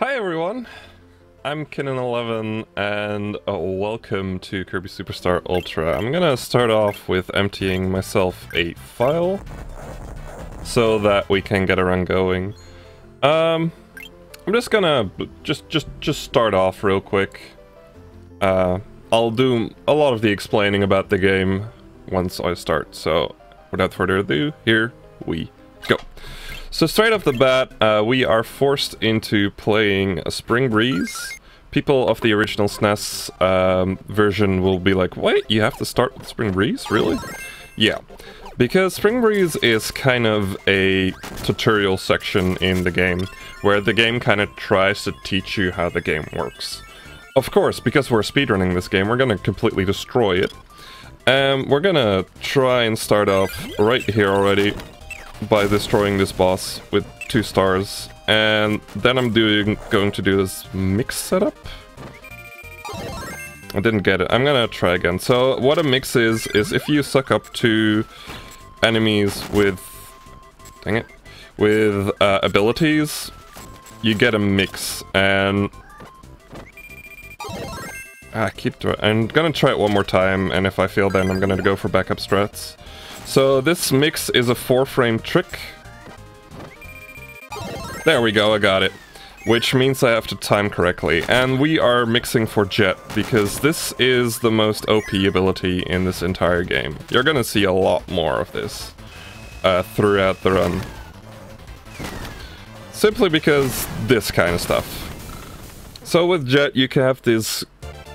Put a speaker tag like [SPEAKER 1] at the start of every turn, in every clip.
[SPEAKER 1] Hi everyone, I'm Kinnin11 and welcome to Kirby Superstar Ultra. I'm gonna start off with emptying myself a file so that we can get a run going. I'm just gonna just start off real quick. I'll do a lot of the explaining about the game once I start, so without further ado, here we go. So straight off the bat, we are forced into playing a Spring Breeze. People of the original SNES version will be like, wait, you have to start with Spring Breeze? Really? Yeah, because Spring Breeze is kind of a tutorial section in the game, where the game kind of tries to teach you how the game works. Of course, because we're speedrunning this game, we're gonna completely destroy it. We're gonna try and start off right here already by destroying this boss with 2 stars, and then I'm going to do this mix setup. I didn't get it. I'm gonna try again. So what a mix is if you suck up 2 enemies with, dang it, with abilities, you get a mix. And I'm gonna try it one more time, and if I fail, then I'm gonna go for backup strats. So this mix is a 4-frame trick. There we go, I got it. Which means I have to time correctly. And we are mixing for Jet, because this is the most OP ability in this entire game. You're gonna see a lot more of this throughout the run. Simply because this kind of stuff. So with Jet, you can have this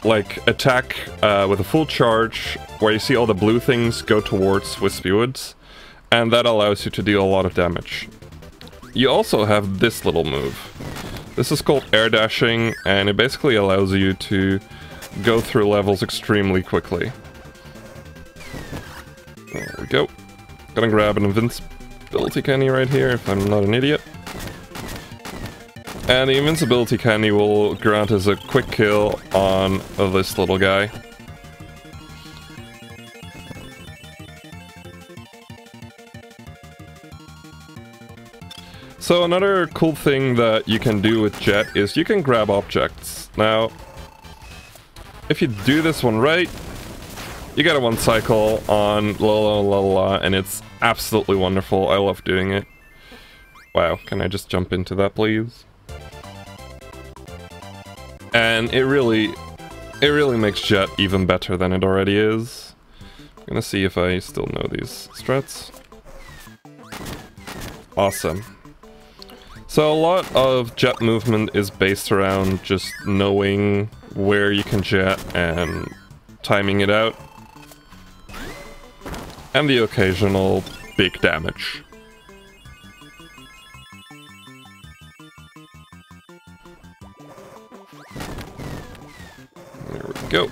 [SPEAKER 1] like attack with a full charge, where you see all the blue things go towards Wispy Woods, and that allows you to deal a lot of damage. You also have this little move. This is called air dashing, and it basically allows you to go through levels extremely quickly. There we go. Gonna grab an invincibility candy right here, if I'm not an idiot. And the invincibility candy will grant us a quick kill on this little guy. So another cool thing that you can do with Jet is you can grab objects. Now, if you do this one right, you get a 1 cycle on la la la la, and it's absolutely wonderful. I love doing it. Wow, can I just jump into that, please? And it really makes Jet even better than it already is. I'm gonna see if I still know these strats. Awesome. So a lot of Jet movement is based around just knowing where you can jet and timing it out. And the occasional big damage. There we go.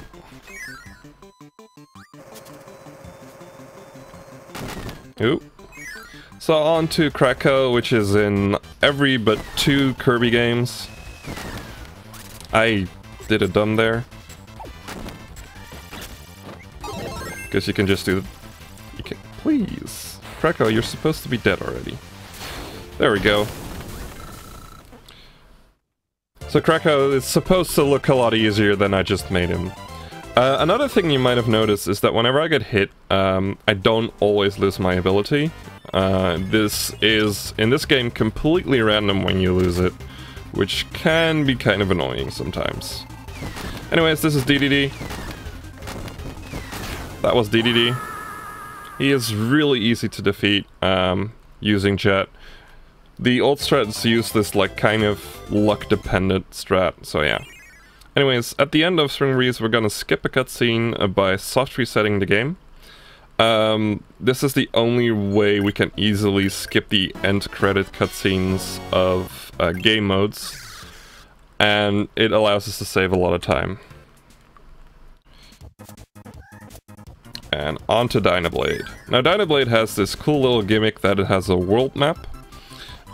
[SPEAKER 1] Ooh. So on to Krakow, which is in every but 2 Kirby games. I did a dumb there. Because you can just do... You can... Please! Krakow, you're supposed to be dead already. There we go. So Krakow is supposed to look a lot easier than I just made him. Another thing you might have noticed is that whenever I get hit, I don't always lose my ability. This is, in this game, completely random when you lose it, which can be kind of annoying sometimes. Anyways, this is DDD. That was DDD. He is really easy to defeat using Jet. The old strats use this like kind of luck-dependent strat, so yeah. Anyways, at the end of Spring Breeze, we're gonna skip a cutscene by soft resetting the game. This is the only way we can easily skip the end credit cutscenes of game modes, and it allows us to save a lot of time. And on to Dynablade. Now Dynablade has this cool little gimmick that it has a world map,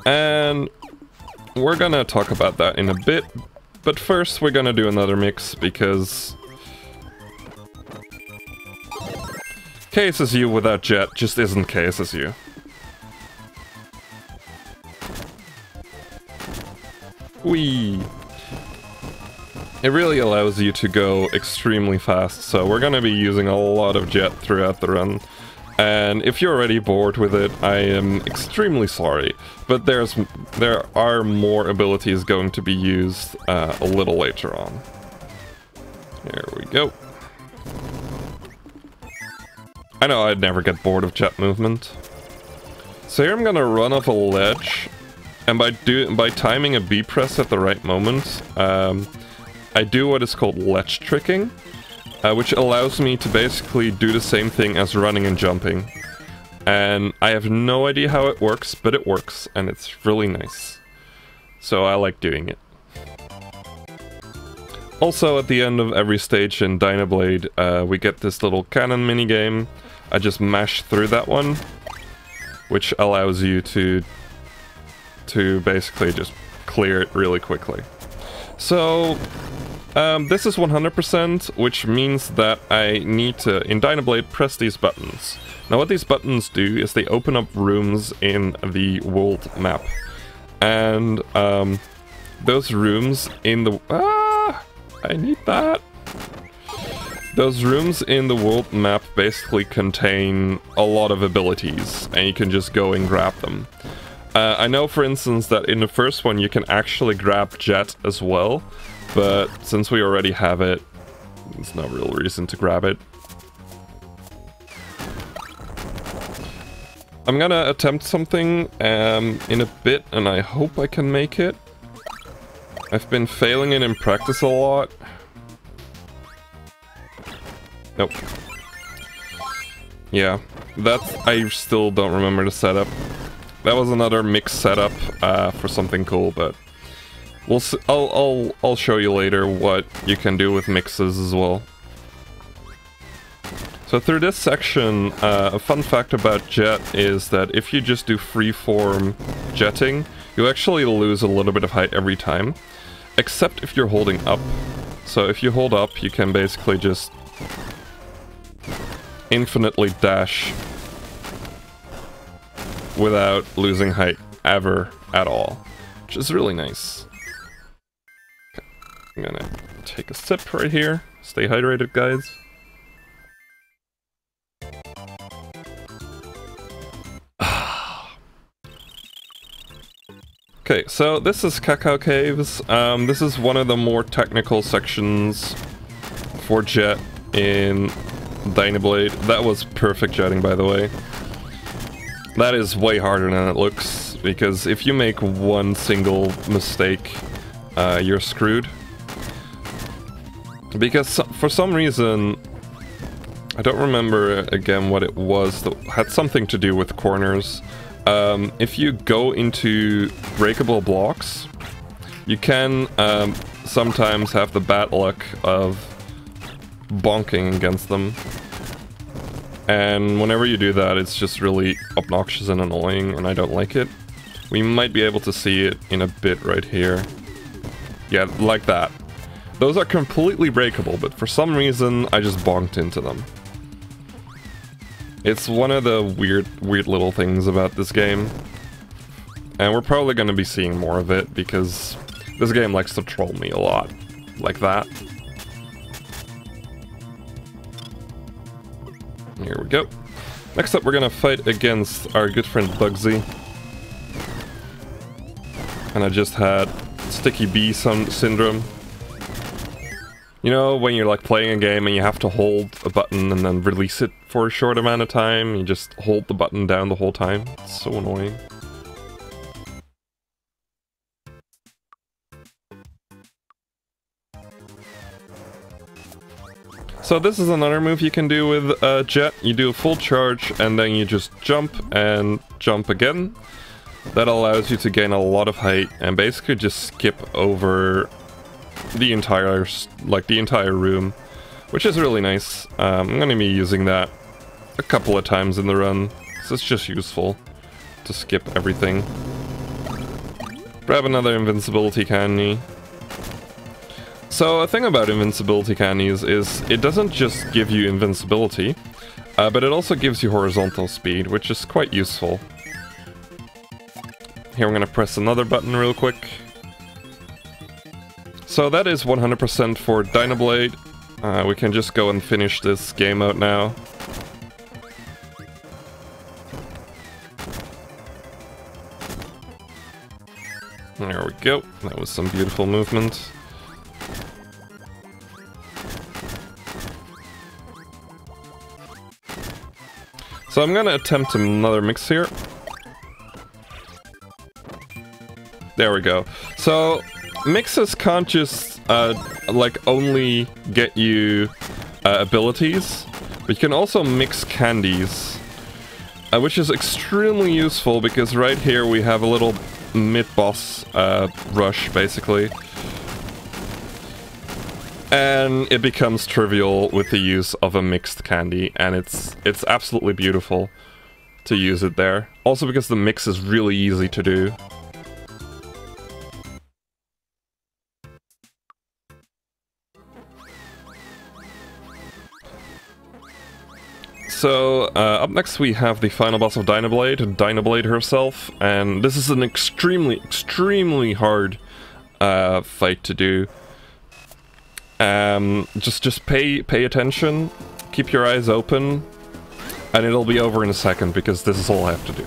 [SPEAKER 1] and we're gonna talk about that in a bit, but first we're gonna do another mix because KSSU without Jet just isn't KSSU. Whee! It really allows you to go extremely fast, so we're gonna be using a lot of jet throughout the run. And if you're already bored with it, I am extremely sorry, but there are more abilities going to be used a little later on. There we go. I know I'd never get bored of jet movement. So here I'm gonna run off a ledge, and by timing a B press at the right moment, I do what is called ledge tricking, which allows me to basically do the same thing as running and jumping. And I have no idea how it works, but it works, and it's really nice. So I like doing it. Also, at the end of every stage in Dynablade, we get this little cannon minigame. I just mash through that one, which allows you to basically just clear it really quickly. So, this is 100%, which means that I need to, in Dynablade, press these buttons. Now what these buttons do is they open up rooms in the world map. And, those rooms in the... I need that! Those rooms in the world map basically contain a lot of abilities, and you can just go and grab them. I know, for instance, that in the first one you can actually grab Jet as well, but since we already have it, there's no real reason to grab it. I'm gonna attempt something in a bit, and I hope I can make it. I've been failing it in practice a lot. Nope. Yeah, I still don't remember the setup. That was another mix setup for something cool, but we'll see. I'll show you later what you can do with mixes as well. So through this section, a fun fact about jet is that if you just do freeform jetting, you actually lose a little bit of height every time, except if you're holding up. So if you hold up, you can basically just infinitely dash without losing height ever at all, which is really nice. Okay. I'm gonna take a sip right here. Stay hydrated, guys. Okay, so this is Cacao Caves. This is one of the more technical sections for jet in Dynablade. That was perfect jetting, by the way. That is way harder than it looks, because if you make one single mistake, you're screwed. Because for some reason, I don't remember again what it was, that had something to do with corners. If you go into breakable blocks, you can sometimes have the bad luck of bonking against them. And whenever you do that, it's just really obnoxious and annoying, and I don't like it. We might be able to see it in a bit right here. Yeah, like that. Those are completely breakable, but for some reason, I just bonked into them. It's one of the weird little things about this game. And we're probably going to be seeing more of it, because this game likes to troll me a lot. Like that. Here we go. Next up, we're gonna fight against our good friend Bugsy. And I just had Sticky Bee syndrome. You know, when you're like playing a game and you have to hold a button and then release it for a short amount of time, you just hold the button down the whole time. It's so annoying. So this is another move you can do with jet. You do a full charge and then you just jump and jump again. That allows you to gain a lot of height and basically just skip over the entire room, which is really nice. I'm going to be using that a couple of times in the run, because it's just useful to skip everything. Grab another invincibility candy. So a thing about invincibility candies is it doesn't just give you invincibility, but it also gives you horizontal speed, which is quite useful. Here I'm gonna press another button real quick. So that is 100% for Dynablade. We can just go and finish this game out now. There we go. That was some beautiful movement. So I'm gonna attempt another mix here. There we go. So mixes can't just like only get you abilities, but you can also mix candies, which is extremely useful because right here we have a little mid-boss rush basically, and it becomes trivial with the use of a mixed candy, and it's absolutely beautiful to use it there. Also because the mix is really easy to do. So, up next we have the final boss of Dynablade, Dynablade herself, and this is an extremely, extremely hard fight to do. Just pay attention, keep your eyes open, and it'll be over in a second, because this is all I have to do.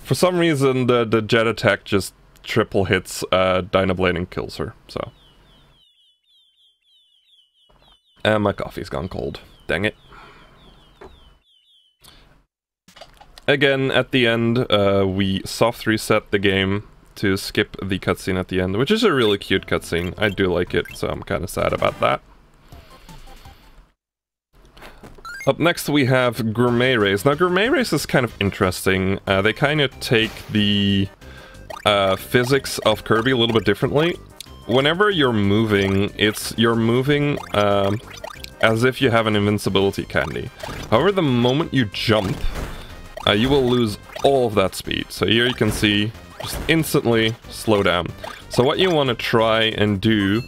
[SPEAKER 1] For some reason, the jet attack just triple hits Dynablade and kills her, so. And my coffee's gone cold. Dang it. Again, at the end, we soft reset the game to skip the cutscene at the end, which is a really cute cutscene. I do like it, so I'm kind of sad about that. Up next we have Gourmet Race. Now Gourmet Race is kind of interesting. They kind of take the physics of Kirby a little bit differently. Whenever you're moving, you're moving as if you have an invincibility candy. However, the moment you jump, you will lose all of that speed. So here you can see, just instantly slow down. So what you want to try and do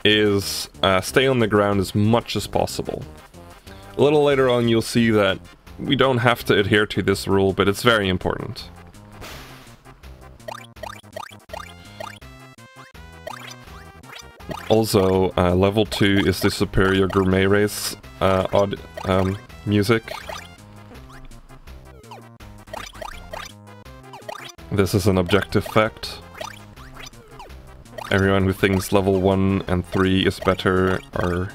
[SPEAKER 1] is stay on the ground as much as possible. A little later on you'll see that we don't have to adhere to this rule, but it's very important. Also, level 2 is the superior Gourmet Race music. This is an objective fact. Everyone who thinks level 1 and 3 is better are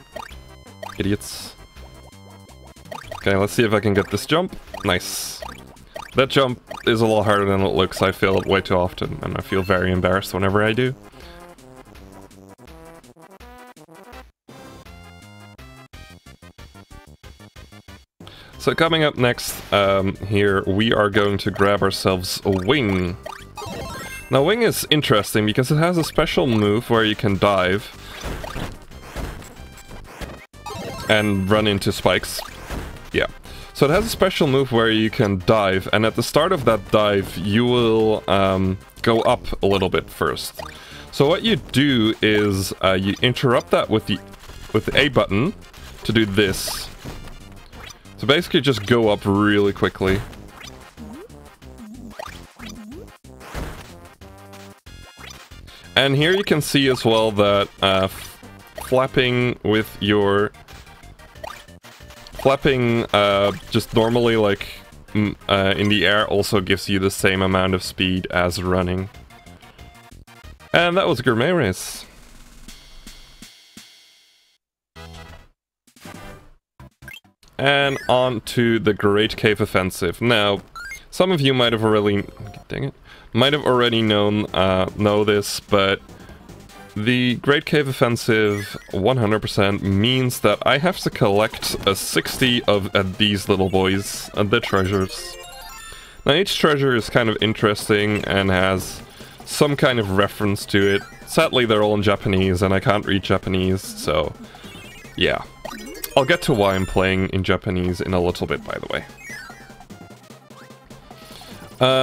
[SPEAKER 1] idiots. Okay, let's see if I can get this jump. Nice. That jump is a lot harder than it looks. I fail it way too often, and I feel very embarrassed whenever I do. So coming up next, here, we are going to grab ourselves a wing. Now wing is interesting because it has a special move where you can dive and run into spikes. Yeah. So it has a special move where you can dive, and at the start of that dive, you will go up a little bit first. So what you do is you interrupt that with the A button to do this. So basically just go up really quickly. And here you can see as well that flapping with your... Flapping just normally like in the air also gives you the same amount of speed as running. And that was Gourmet Race. And on to the Great Cave Offensive. Now, some of you might have already... Dang it. Might have already know this, but the Great Cave Offensive 100% means that I have to collect 60 of these little boys, the treasures. Now each treasure is kind of interesting and has some kind of reference to it. Sadly they're all in Japanese and I can't read Japanese, so yeah. I'll get to why I'm playing in Japanese in a little bit, by the way.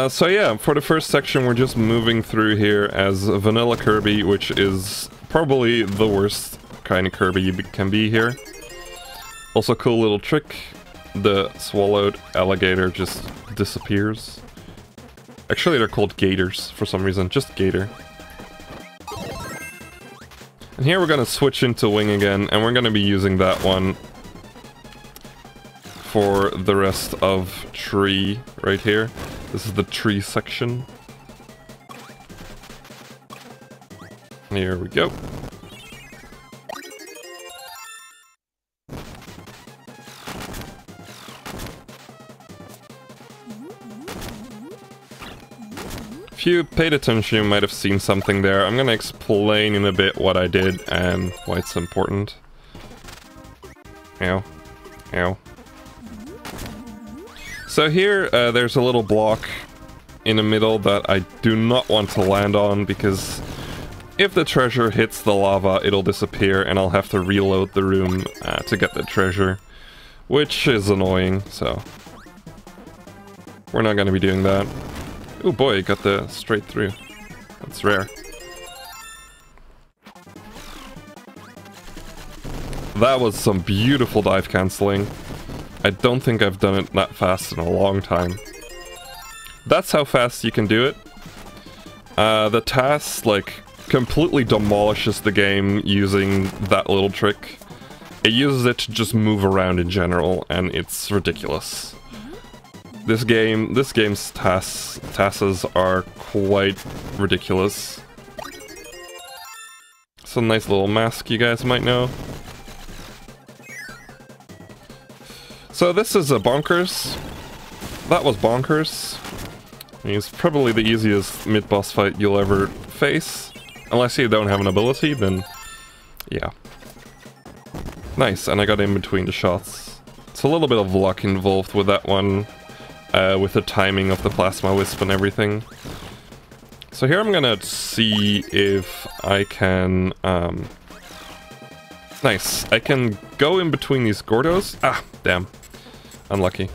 [SPEAKER 1] So yeah, for the first section we're just moving through here as Vanilla Kirby, which is probably the worst kind of Kirby you can be here. Also cool little trick, the swallowed alligator just disappears. Actually they're called gators for some reason, just gator. And here we're gonna switch into wing again, and we're gonna be using that one for the rest of tree right here. This is the tree section. Here we go. If you paid attention, you might have seen something there. I'm gonna explain in a bit what I did and why it's important. Ow. Ow. So here, there's a little block in the middle that I do not want to land on, because if the treasure hits the lava, it'll disappear and I'll have to reload the room to get the treasure, which is annoying, so we're not gonna be doing that. Oh boy, got the straight through. That's rare. That was some beautiful dive cancelling. I don't think I've done it that fast in a long time. That's how fast you can do it. The task, like, completely demolishes the game using that little trick. It uses it to just move around in general, and it's ridiculous. This game's tasks are quite ridiculous. It's a nice little mask you guys might know. So this is a bonkers. That was bonkers. It's probably the easiest mid-boss fight you'll ever face. Unless you don't have an ability, then yeah. Nice, and I got in between the shots. It's a little bit of luck involved with that one. With the timing of the plasma wisp and everything. So here I'm gonna see if I can... Nice, I can go in between these Gordos. Ah, damn. Unlucky.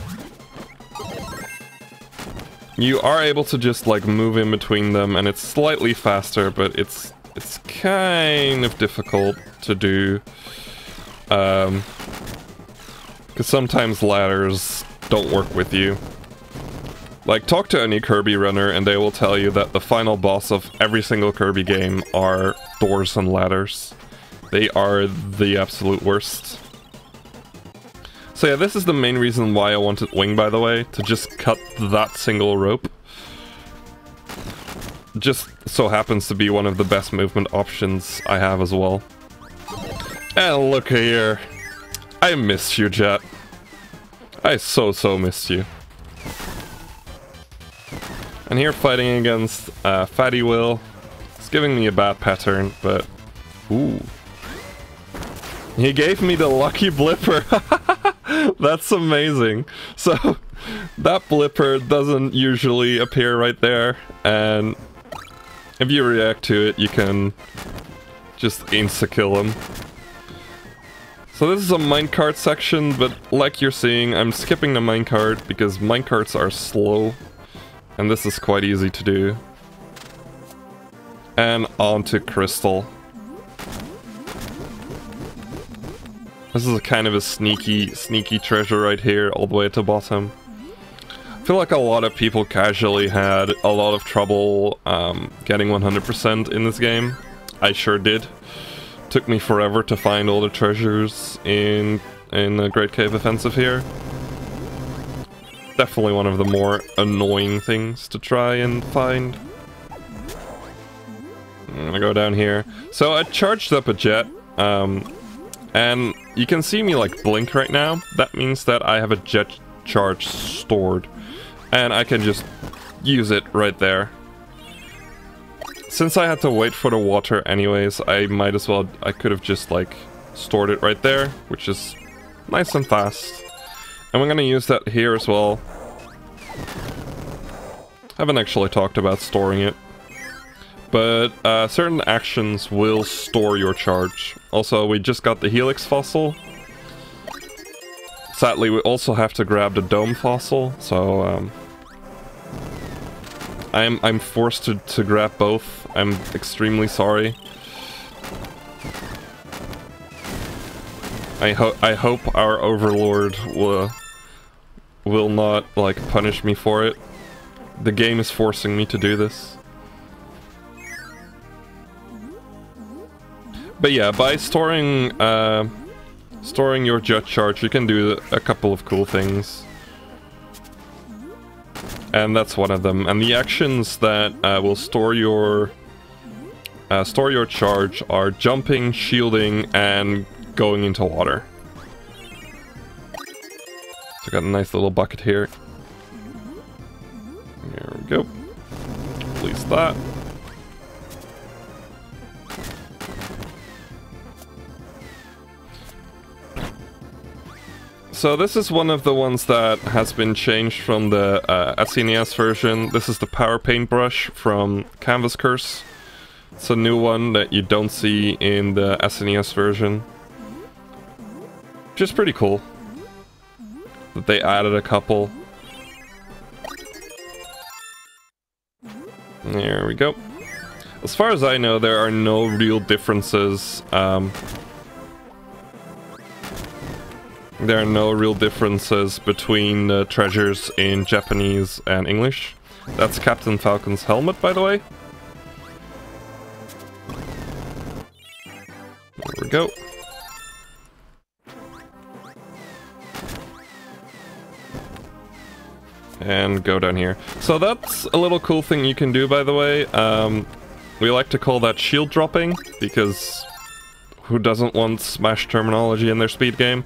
[SPEAKER 1] You are able to just, like, move in between them, and it's slightly faster, but it's kind of difficult to do. Because sometimes ladders don't work with you. Like, talk to any Kirby runner and they will tell you that the final boss of every single Kirby game are doors and ladders. They are the absolute worst. So yeah, this is the main reason why I wanted Wing, by the way, to just cut that single rope. Just so happens to be one of the best movement options I have as well. And look here. I missed you, Jet. I so missed you. And here fighting against Fatty Will. It's giving me a bad pattern, but... Ooh. He gave me the lucky blipper! That's amazing! So, that blipper doesn't usually appear right there, and if you react to it, you can just insta-kill him. So this is a minecart section, but like you're seeing, I'm skipping the minecart because minecarts are slow. And this is quite easy to do. And onto Crystal. This is a kind of a sneaky treasure right here, all the way at the bottom. I feel like a lot of people casually had a lot of trouble getting 100% in this game. I sure did. Took me forever to find all the treasures in the Great Cave Offensive here. Definitely one of the more annoying things to try and find. I'm gonna go down here. So I charged up a jet, and you can see me like blink right now. That means that I have a jet charge stored, and I can just use it right there. Since I had to wait for the water anyways, I might as well, I could have just like stored it right there, which is nice and fast. And we're gonna use that here as well. Haven't actually talked about storing it. But certain actions will store your charge. Also, we just got the Helix fossil. Sadly, we also have to grab the Dome fossil, so I'm forced to grab both. I'm extremely sorry. I hope our overlord will not, like, punish me for it. The game is forcing me to do this. But yeah, by storing your jet charge, you can do a couple of cool things. And that's one of them. And the actions that will store your charge are jumping, shielding, and going into water. So I got a nice little bucket here. There we go. Release that. So this is one of the ones that has been changed from the SNES version. This is the power paintbrush from Canvas Curse. It's a new one that you don't see in the SNES version. Which is pretty cool. That they added a couple. There we go. As far as I know, there are no real differences. There are no real differences between the treasures in Japanese and English. That's Captain Falcon's helmet, by the way. There we go. And go down here. So that's a little cool thing you can do, by the way. We like to call that shield dropping, because who doesn't want Smash terminology in their speed game?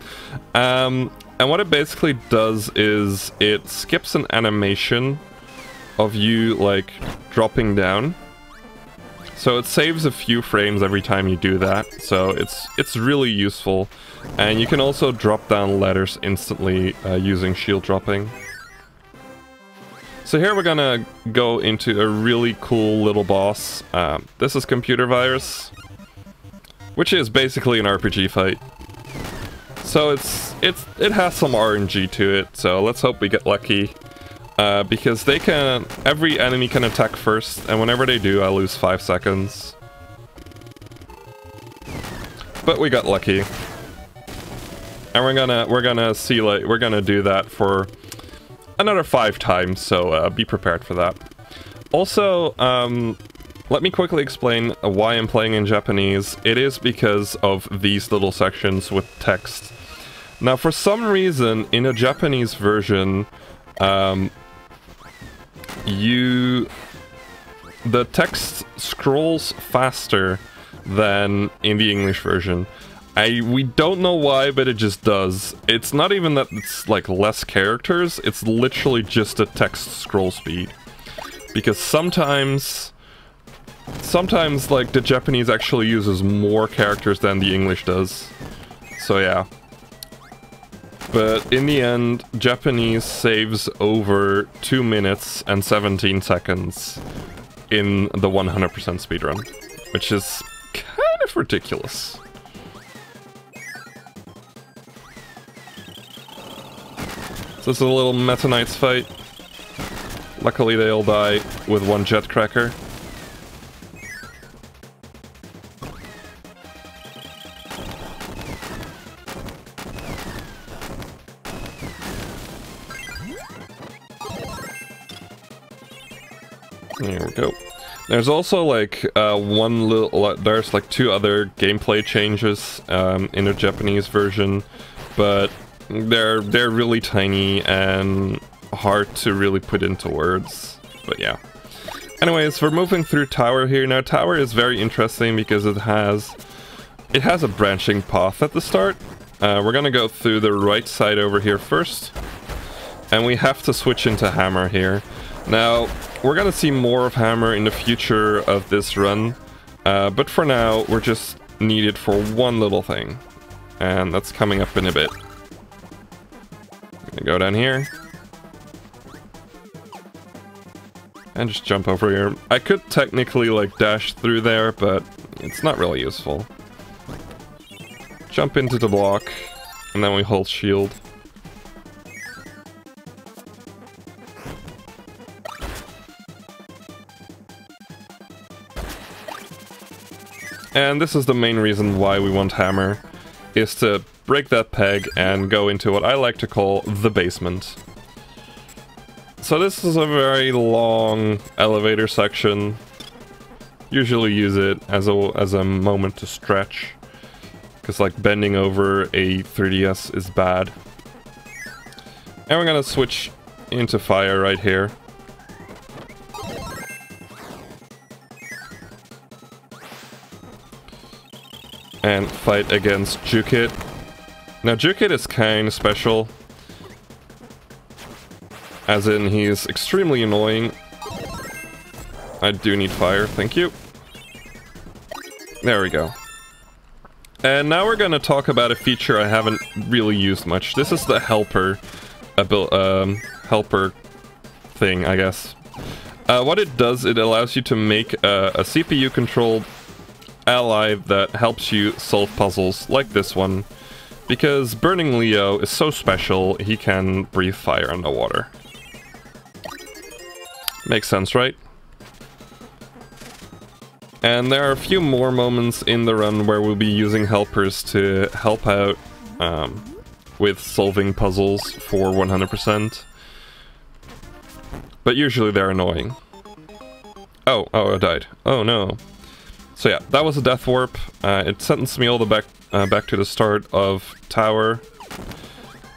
[SPEAKER 1] And what it basically does is it skips an animation of you, like, dropping down. So it saves a few frames every time you do that, so it's really useful. And you can also drop down letters instantly using shield dropping. So here we're gonna go into a really cool little boss. This is Computer Virus, which is basically an RPG fight. So it has some RNG to it, so let's hope we get lucky. Because every enemy can attack first, and whenever they do, I lose 5 seconds. But we got lucky. And we're gonna do that for another 5 times, so be prepared for that. Also, let me quickly explain why I'm playing in Japanese. It is because of these little sections with text. Now, for some reason, in a Japanese version, the text scrolls faster than in the English version. We don't know why, but it just does. It's not even that it's like less characters, it's literally just a text scroll speed. Because sometimes like the Japanese actually uses more characters than the English does. So yeah. But in the end, Japanese saves over 2 minutes and 17 seconds in the 100% speedrun, which is kind of ridiculous. So this is a little Meta Knights fight. Luckily they all die with 1 jet cracker. There we go. There's also like there's like 2 other gameplay changes in the Japanese version, but they're really tiny and hard to really put into words. But yeah. Anyways, we're moving through Tower here. Now Tower is very interesting because it has a branching path at the start. We're gonna go through the right side over here first, and we have to switch into Hammer here. Now, we're gonna see more of Hammer in the future of this run, but for now, we're just needed for one little thing, and that's coming up in a bit. I'm gonna go down here, and just jump over here. I could technically, like, dash through there, but it's not really useful. Jump into the block, and then we hold shield. And this is the main reason why we want Hammer, is to break that peg and go into what I like to call the basement. So this is a very long elevator section, usually use it as a moment to stretch. Because like bending over a 3DS is bad. And we're gonna switch into fire right here. And fight against Jukit. Now Jukit is kind of special. As in, he's extremely annoying. I do need fire, thank you. There we go. And now we're gonna talk about a feature I haven't really used much. This is the helper, helper thing, I guess. What it does, it allows you to make a CPU-controlled ally that helps you solve puzzles like this one. Because Burning Leo is so special, he can breathe fire underwater. Makes sense, right? And there are a few more moments in the run where we'll be using helpers to help out with solving puzzles for 100%. But usually they're annoying. Oh, I died. Oh no. So yeah, that was a death warp. It sentenced me all the back to the start of Tower.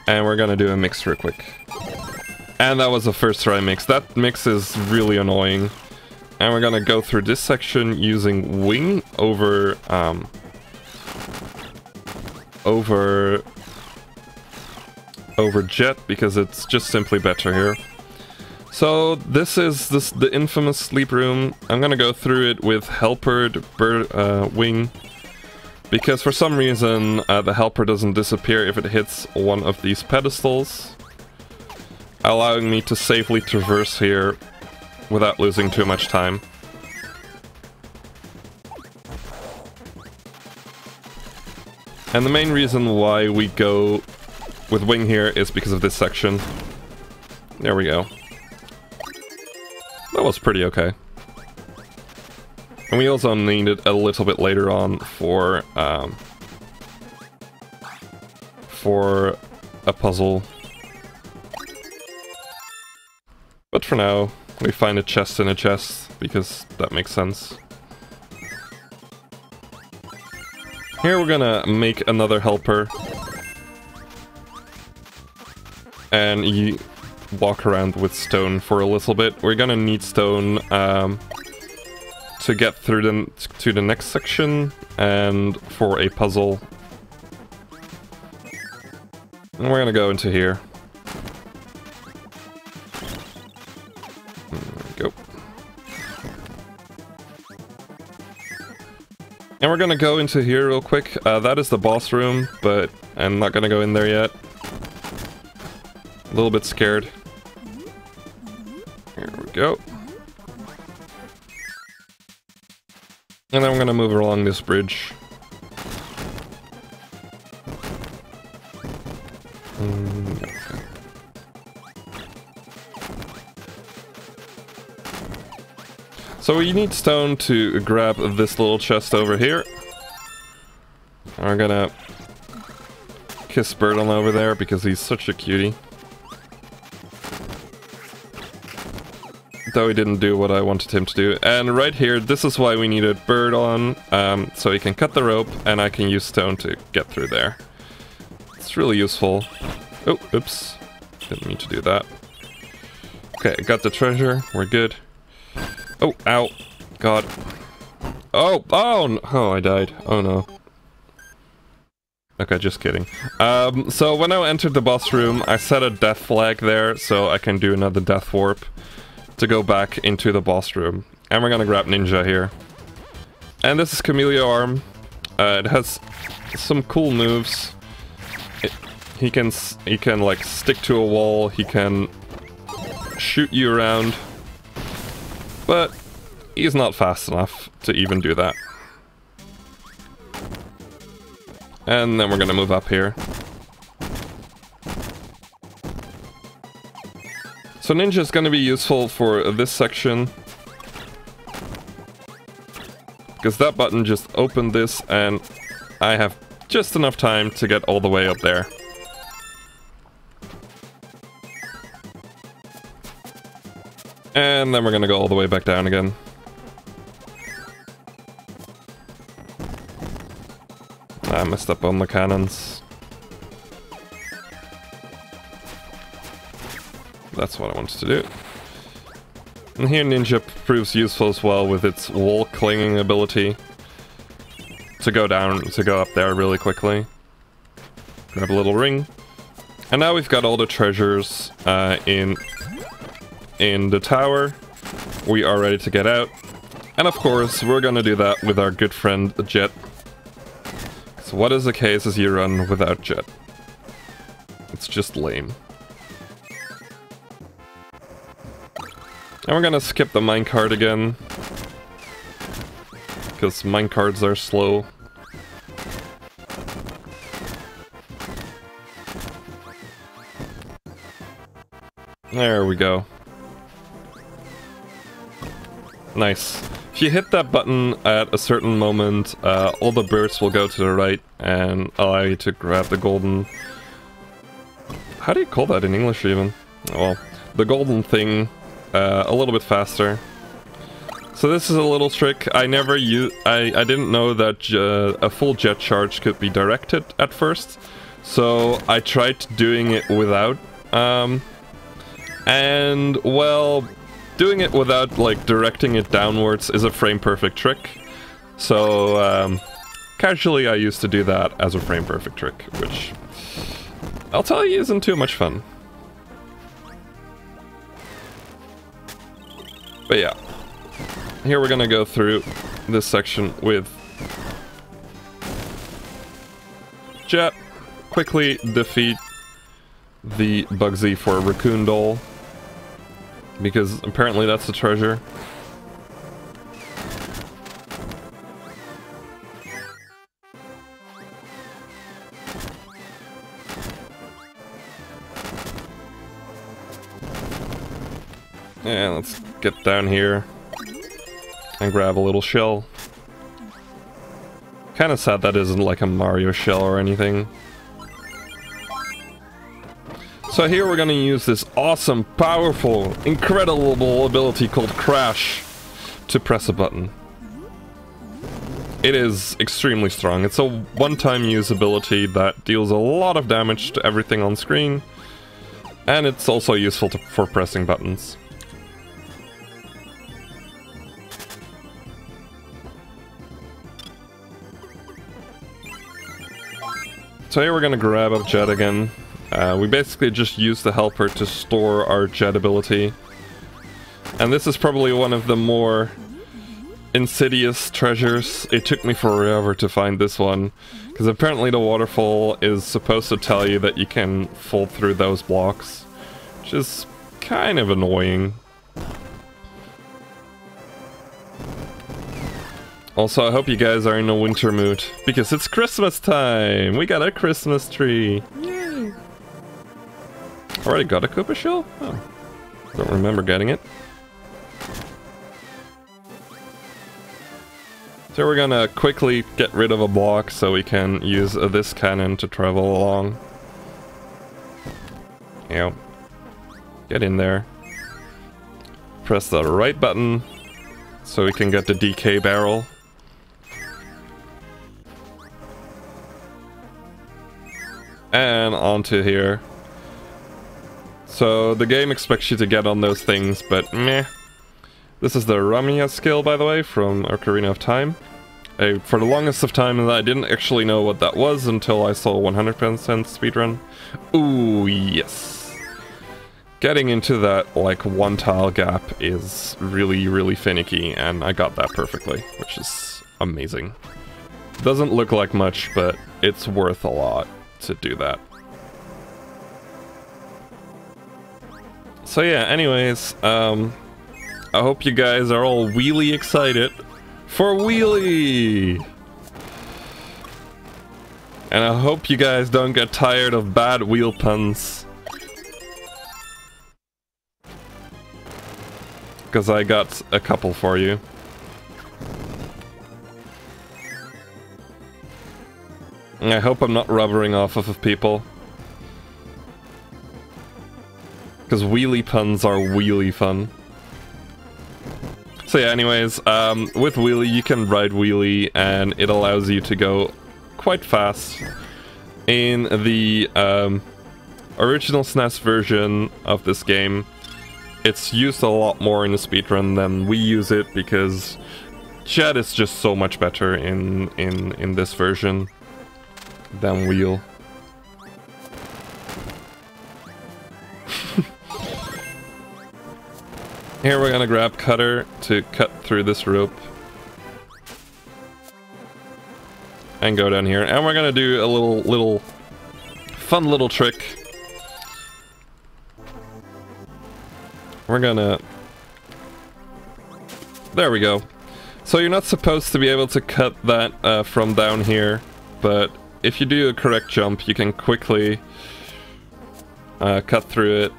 [SPEAKER 1] And we're gonna do a mix real quick. And that was the first try mix. That mix is really annoying. And we're gonna go through this section using Wing over Jet, because it's just simply better here. So this is the infamous sleep room. I'm gonna go through it with Helper Wing, because for some reason the helper doesn't disappear if it hits one of these pedestals, allowing me to safely traverse here without losing too much time. And the main reason why we go with Wing here is because of this section. There we go. That was pretty okay. And we also need it a little bit later on for a puzzle. But for now, we find a chest in a chest, because that makes sense. Here we're gonna make another helper. And you walk around with stone for a little bit. We're gonna need stone to get through to the next section and for a puzzle. And we're gonna go into here. There we go. And we're gonna go into here real quick. That is the boss room, but I'm not gonna go in there yet. A little bit scared. Here we go. And then we're gonna move along this bridge. Okay. So we need stone to grab this little chest over here. And we're gonna kiss Bird on over there because he's such a cutie. Though he didn't do what I wanted him to do. And right here, this is why we needed Bird on, so he can cut the rope and I can use stone to get through there. It's really useful. Oh, oops. Didn't mean to do that. Okay, got the treasure. We're good. Oh, ow. God. Oh, I died. Oh no. Okay, just kidding. So when I entered the boss room, I set a death flag there so I can do another death warp to go back into the boss room. And we're gonna grab Ninja here. And this is Chameleon Arm. It has some cool moves. He can like stick to a wall, he can shoot you around. But he's not fast enough to even do that. And then we're gonna move up here. So Ninja is going to be useful for this section. Because that button just opened this and I have just enough time to get all the way up there. And then we're going to go all the way back down again. I messed up on the cannons. That's what I wanted to do. And here Ninja proves useful as well with its wall clinging ability. To go up there really quickly. Grab a little ring. And now we've got all the treasures in the tower. We are ready to get out. And of course, we're gonna do that with our good friend Jet. So what is the case as you run without Jet? It's just lame. And we're gonna skip the minecart again. Because minecarts are slow. There we go. Nice. If you hit that button at a certain moment, all the birds will go to the right and allow you to grab the golden... How do you call that in English even? Well, the golden thing a little bit faster. So this is a little trick. I didn't know that a full jet charge could be directed at first. So I tried doing it without. And, well... Doing it without, like, directing it downwards is a frame-perfect trick. So, casually I used to do that as a frame-perfect trick, which I'll tell you isn't too much fun. But yeah, here we're gonna go through this section with Jet, quickly defeat the Bugsy for Raccoon Doll. Because apparently that's the treasure. Yeah, let's get down here and grab a little shell. Kinda sad that isn't like a Mario shell or anything. So here we're gonna use this awesome, powerful, incredible ability called Crash to press a button. It is extremely strong. It's a one-time use ability that deals a lot of damage to everything on screen, and it's also useful for pressing buttons. So here we're gonna grab up Jet again. We basically just use the helper to store our jet ability. And this is probably one of the more insidious treasures. It took me forever to find this one, because apparently the waterfall is supposed to tell you that you can fall through those blocks, which is kind of annoying. Also, I hope you guys are in a winter mood, because it's Christmas time! We got a Christmas tree! Yay! Already got a Koopa shell? Oh, don't remember getting it. So we're gonna quickly get rid of a block so we can use this cannon to travel along. Yep. Get in there. Press the right button so we can get the DK barrel. And onto here. So the game expects you to get on those things, but meh. This is the Ramia skill, by the way, from Ocarina of Time. For the longest of time, I didn't actually know what that was until I saw 100% speedrun. Ooh, yes. Getting into that, like, one tile gap is really, really finicky, and I got that perfectly, which is amazing. Doesn't look like much, but it's worth a lot to do that. So yeah, anyways, I hope you guys are all wheelie excited for Wheelie! And I hope you guys don't get tired of bad wheel puns. Because I got a couple for you. And I hope I'm not rubbering off of people. Because wheelie puns are wheelie fun. So yeah, anyways, with Wheelie you can ride Wheelie and it allows you to go quite fast. In the original SNES version of this game, it's used a lot more in the speedrun than we use it, because Jet is just so much better in this version than Wheel. Here we're gonna grab Cutter to cut through this rope. And go down here. And we're gonna do a fun little trick. We're gonna... There we go. So you're not supposed to be able to cut that from down here, but if you do a correct jump, you can quickly cut through it.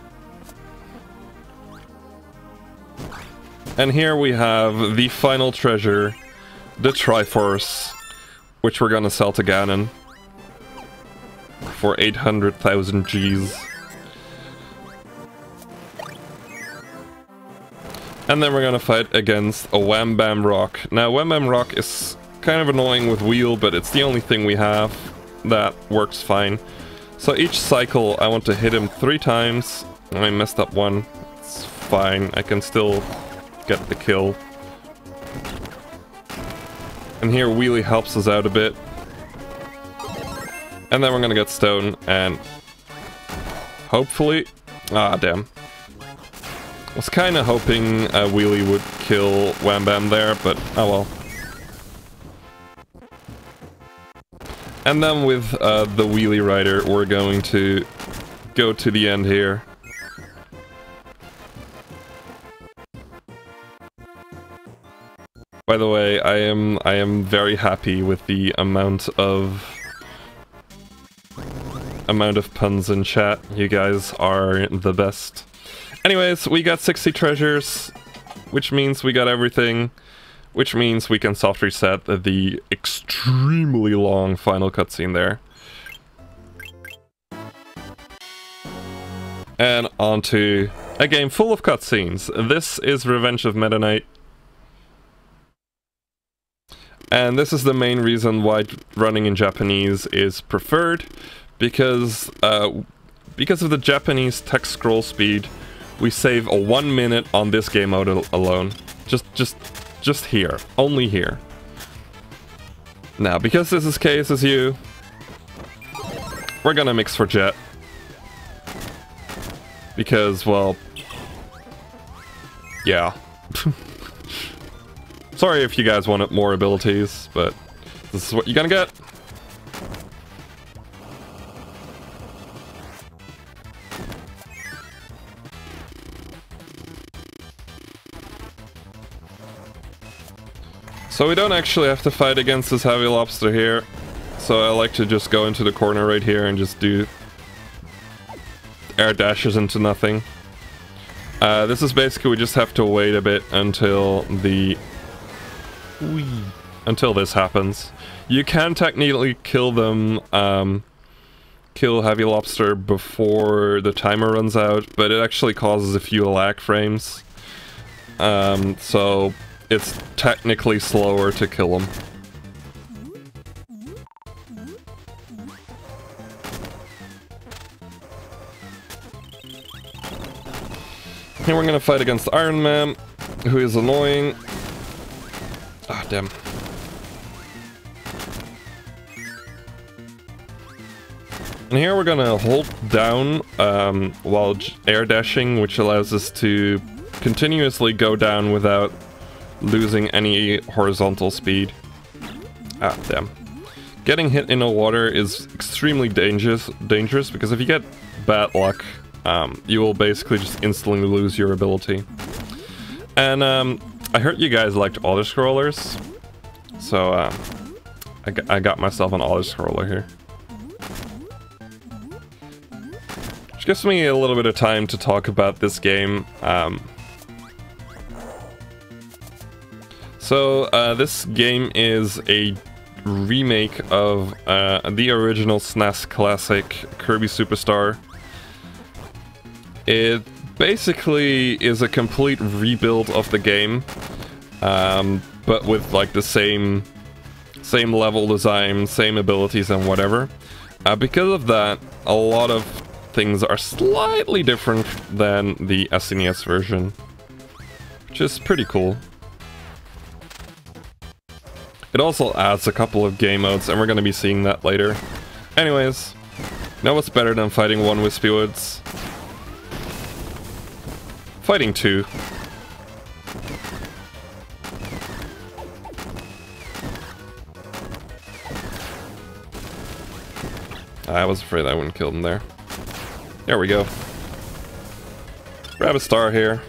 [SPEAKER 1] And here we have the final treasure, the Triforce, which we're gonna sell to Ganon for 800,000 Gs. And then we're gonna fight against a Wham Bam Rock. Now, Wham Bam Rock is kind of annoying with Wheel, but it's the only thing we have that works fine. So each cycle, I want to hit him 3 times. I messed up one. It's fine. I can still get the kill. And here Wheelie helps us out a bit. And then we're gonna get Stone and hopefully... Ah, damn. I was kinda hoping Wheelie would kill Wham Bam there, but oh well. And then with the Wheelie Rider, we're going to go to the end here. By the way, I am very happy with the amount of puns in chat. You guys are the best. Anyways, we got 60 treasures, which means we got everything, which means we can soft reset the extremely long final cutscene there. And on to a game full of cutscenes. This is Revenge of Meta Knight. And this is the main reason why running in Japanese is preferred, because of the Japanese text scroll speed, we save a 1 minute on this game mode alone. Just here. Only here. Now, because this is KSSU, we're gonna mix for Jet. Because, well... yeah. Sorry if you guys wanted more abilities, but this is what you're gonna get. So we don't actually have to fight against this heavy lobster here. So I like to just go into the corner right here and just do air dashes into nothing. This is basically, we just have to wait a bit until this happens. You can technically kill them, kill heavy lobster before the timer runs out, but it actually causes a few lag frames. So it's technically slower to kill them. Here we're gonna fight against Iron Man, who is annoying. Ah, damn. And here we're gonna hold down while air dashing, which allows us to continuously go down without losing any horizontal speed. Ah, damn. Getting hit in the water is extremely dangerous because if you get bad luck, you will basically just instantly lose your ability. And I heard you guys liked auto-scrollers, so I got myself an auto-scroller here. Which gives me a little bit of time to talk about this game. So this game is a remake of the original SNES classic Kirby Superstar. It basically is a complete rebuild of the game, but with like the same same level design, same abilities and whatever. Because of that, a lot of things are slightly different than the SNES version, which is pretty cool. It also adds a couple of game modes, and we're going to be seeing that later. Anyways, you know what's better than fighting one Wispy Woods? Fighting two. I was afraid I wouldn't kill them there. There we go. Grab a star here.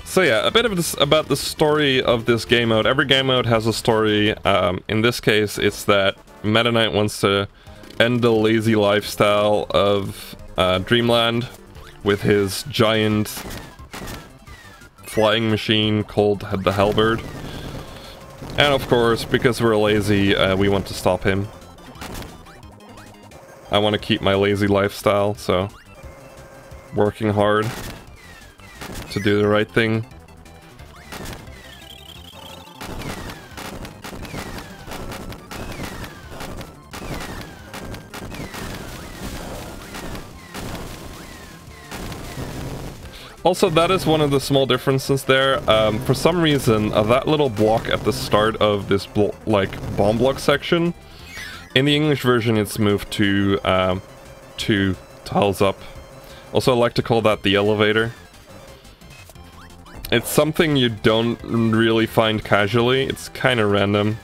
[SPEAKER 1] So yeah, a bit of this about the story of this game mode. Every game mode has a story. In this case, it's that Meta Knight wants to end the lazy lifestyle of Dreamland with his giant flying machine called the Halberd. And of course, because we're lazy, we want to stop him. I want to keep my lazy lifestyle, so working hard to do the right thing. Also, that is one of the small differences there. For some reason, that little block at the start of this bomb block section, in the English version it's moved to 2 tiles up. Also, I like to call that the elevator. It's something you don't really find casually. It's kind of random,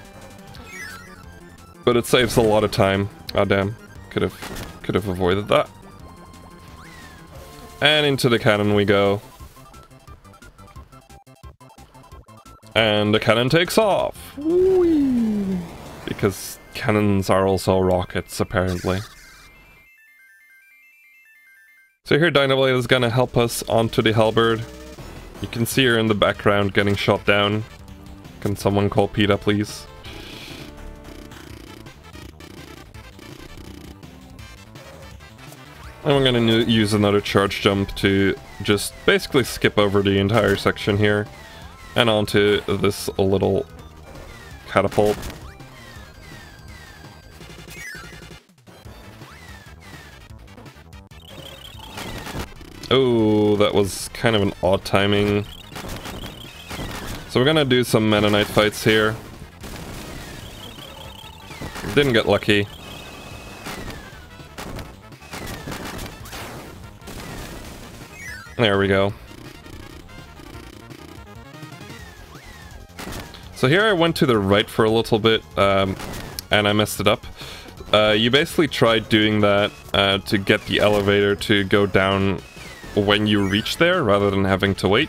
[SPEAKER 1] but it saves a lot of time. God damn, could have avoided that. And into the cannon we go. And the cannon takes off. Whee! Because cannons are also rockets, apparently. So here Dynablade is gonna help us onto the halberd. You can see her in the background getting shot down. Can someone call PETA, please? And we're gonna use another charge jump to just basically skip over the entire section here and onto this little catapult. Oh, that was kind of an odd timing. So we're gonna do some Meta Knight fights here. Didn't get lucky. There we go. So here I went to the right for a little bit, and I messed it up. You basically tried doing that to get the elevator to go down when you reach there, rather than having to wait.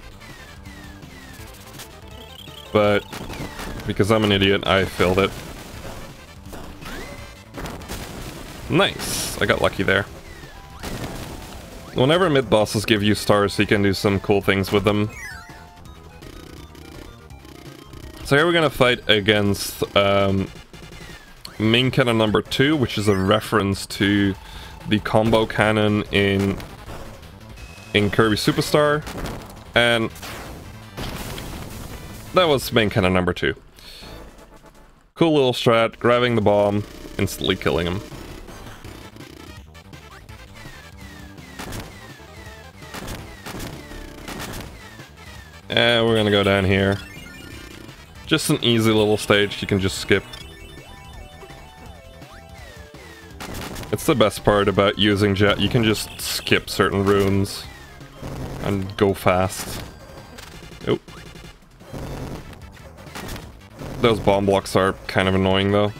[SPEAKER 1] But because I'm an idiot, I failed it. Nice! I got lucky there. Whenever mid-bosses give you stars, you can do some cool things with them. So here we're gonna fight against main cannon number 2, which is a reference to the combo cannon in Kirby Superstar, and that was main cannon number 2. Cool little strat, grabbing the bomb, instantly killing him. And we're gonna go down here. Just an easy little stage you can just skip. It's the best part about using jet, you can just skip certain rooms and go fast. Oh. Those bomb blocks are kind of annoying though.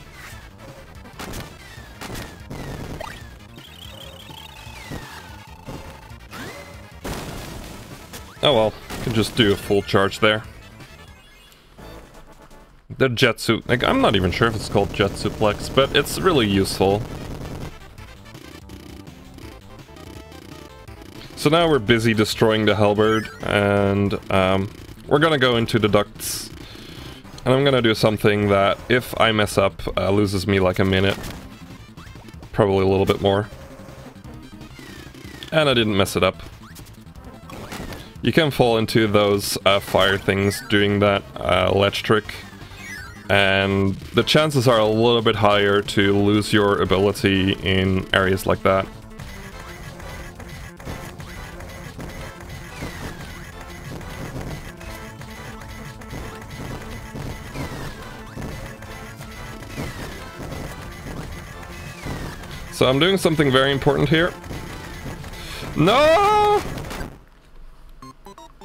[SPEAKER 1] Oh well, can just do a full charge there. The jet suit, like, I'm not even sure if it's called jet suplex, but it's really useful. So now we're busy destroying the halberd, and we're gonna go into the ducts. And I'm gonna do something that, if I mess up, loses me like a minute. Probably a little bit more. And I didn't mess it up. You can fall into those fire things doing that ledge trick, and the chances are a little bit higher to lose your ability in areas like that. So I'm doing something very important here. No!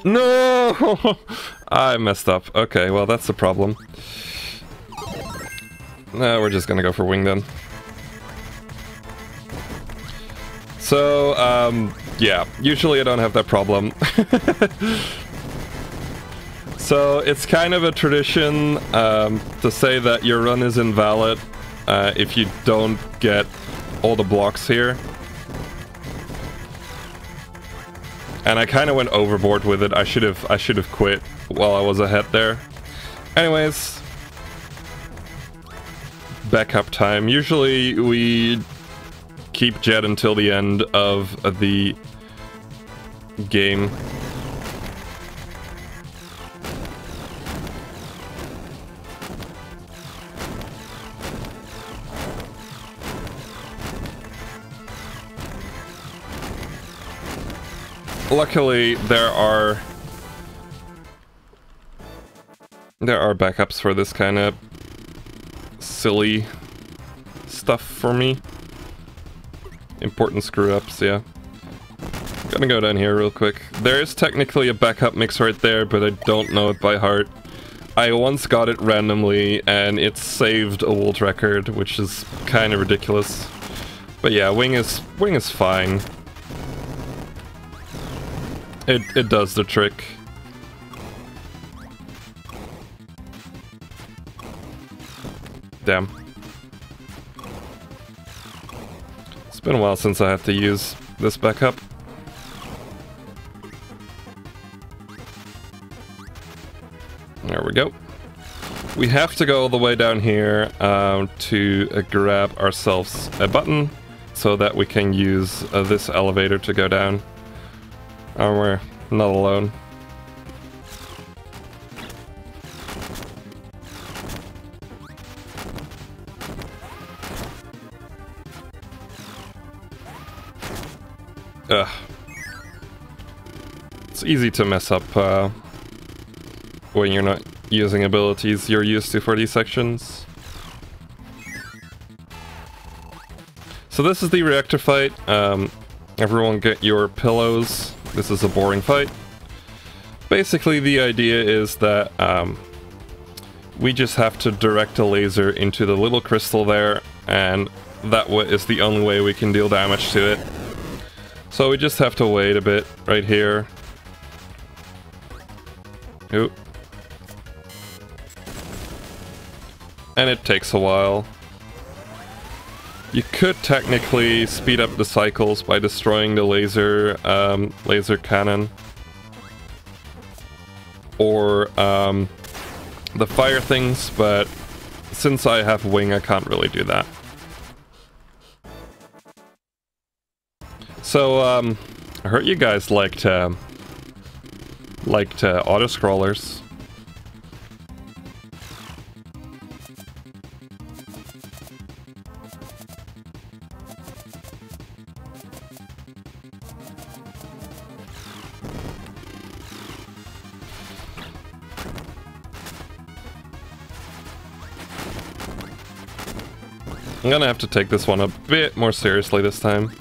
[SPEAKER 1] No! I messed up. Okay, well that's the problem. No, we're just gonna go for wing then. So, yeah, usually I don't have that problem. So it's kind of a tradition to say that your run is invalid if you don't get all the blocks here. And I kind of went overboard with it. I should have quit while I was ahead there. Anyways, backup time. Usually we keep Jet until the end of the game. Luckily, there are backups for this kind of silly stuff for me. Important screw-ups, yeah. Gonna go down here real quick. There is technically a backup mix right there, but I don't know it by heart. I once got it randomly, and it saved a world record, which is kind of ridiculous. But yeah, wing is fine. It does the trick. Damn. It's been a while since I had to use this backup. There we go. We have to go all the way down here to grab ourselves a button so that we can use this elevator to go down. Oh, we're not alone. Ugh. It's easy to mess up when you're not using abilities you're used to for these sections. So this is the reactor fight. Everyone get your pillows. This is a boring fight. Basically, the idea is that we just have to direct a laser into the little crystal there, and that is the only way we can deal damage to it. So we just have to wait a bit right here. Oop. And it takes a while. You could technically speed up the cycles by destroying the laser cannon. Or the fire things, but since I have wing, I can't really do that. So, I heard you guys liked auto-scrollers. I'm gonna have to take this one a bit more seriously this time.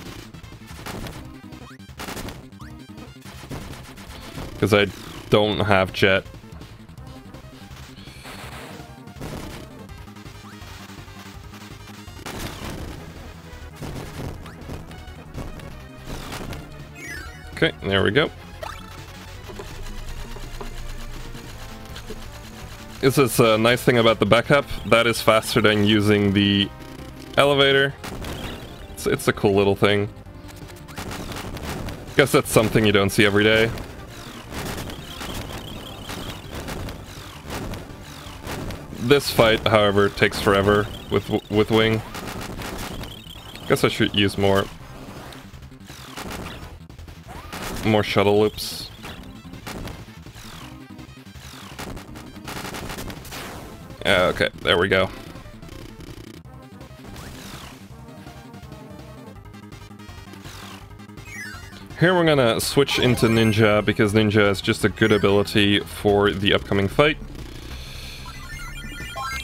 [SPEAKER 1] Because I don't have jet. Okay, there we go. This is a nice thing about the backup. That is faster than using the elevator. It's a cool little thing. Guess that's something you don't see every day. This fight, however, takes forever with wing. Guess I should use more shuttle loops. Okay, there we go. Here we're gonna switch into Ninja, because Ninja is just a good ability for the upcoming fight.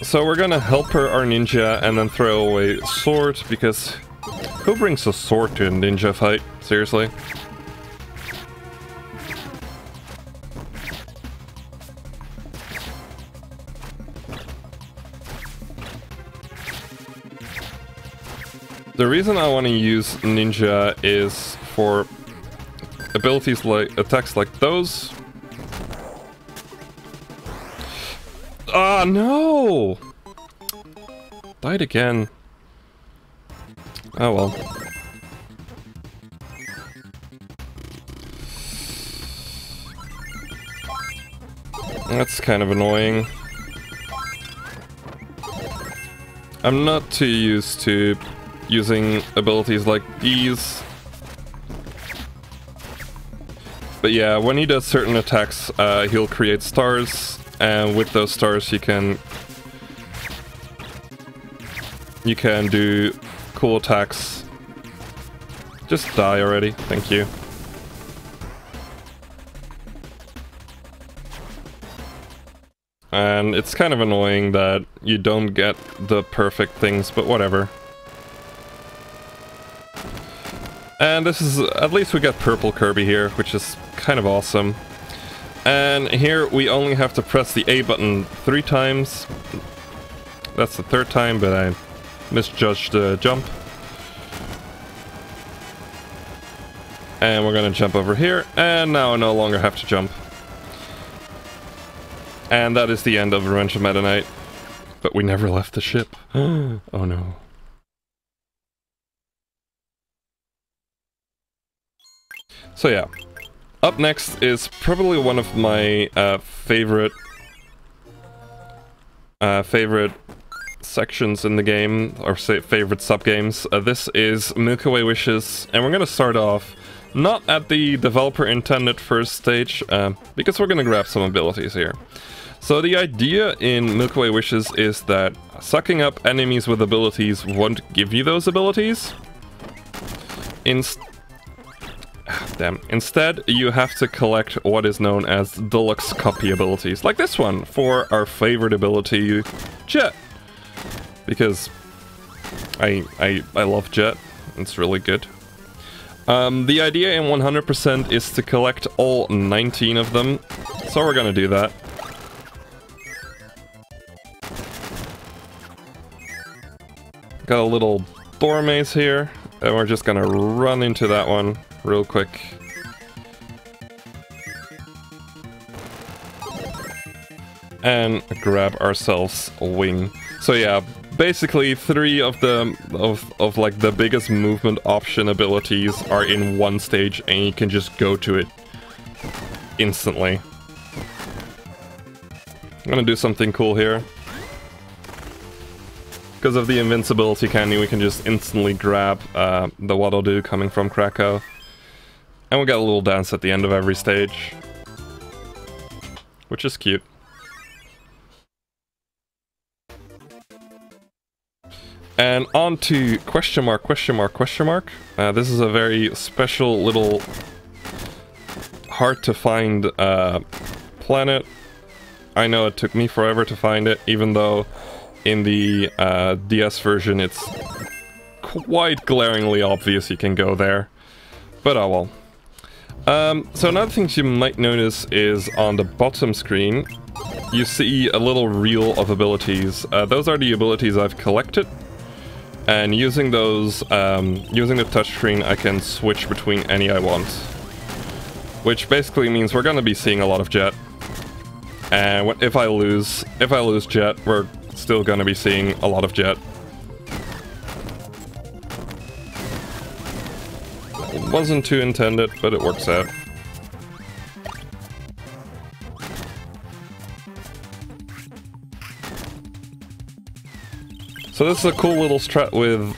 [SPEAKER 1] So we're gonna help her our Ninja and then throw away Sword, because who brings a sword to a Ninja fight? Seriously? The reason I want to use Ninja is for abilities like attacks like those. Ah, no! Died again. Oh well. That's kind of annoying. I'm not too used to using abilities like these. But yeah, when he does certain attacks, he'll create stars, and with those stars you can do cool attacks. Just die already, thank you. And it's kind of annoying that you don't get the perfect things, but whatever. And this is, at least we get purple Kirby here, which is kind of awesome. And here we only have to press the A button 3 times. That's the 3rd time, but I misjudged the jump. And we're gonna jump over here, and now I no longer have to jump. And that is the end of Revenge of Meta Knight. But we never left the ship. Oh no. So yeah, up next is probably one of my favorite sections in the game, or say favorite sub-games. This is Milky Way Wishes, and we're gonna start off not at the developer intended first stage, because we're gonna grab some abilities here. So the idea in Milky Way Wishes is that sucking up enemies with abilities won't give you those abilities. Instead, you have to collect what is known as deluxe copy abilities, like this one, for our favorite ability, Jet. Because I love Jet, it's really good. The idea in 100% is to collect all 19 of them, so we're gonna do that. Got a little door maze here, and we're just gonna run into that one real quick. And grab ourselves a wing. So yeah, basically 3 of the like the biggest movement option abilities are in one stage, and you can just go to it instantly. I'm gonna do something cool here. Because of the invincibility candy, we can just instantly grab the Waddle Doo coming from Krakow. And we got a little dance at the end of every stage, which is cute. And on to question mark, question mark, question mark. This is a very special little hard to find planet. I know it took me forever to find it, even though in the DS version it's quite glaringly obvious you can go there. But oh well. So another thing you might notice is on the bottom screen, you see a little reel of abilities. Those are the abilities I've collected. And using those, using the touchscreen, I can switch between any I want. Which basically means we're gonna be seeing a lot of Jet. And if I lose Jet, we're still gonna be seeing a lot of Jet. It wasn't too intended, but it works out. So this is a cool little strat with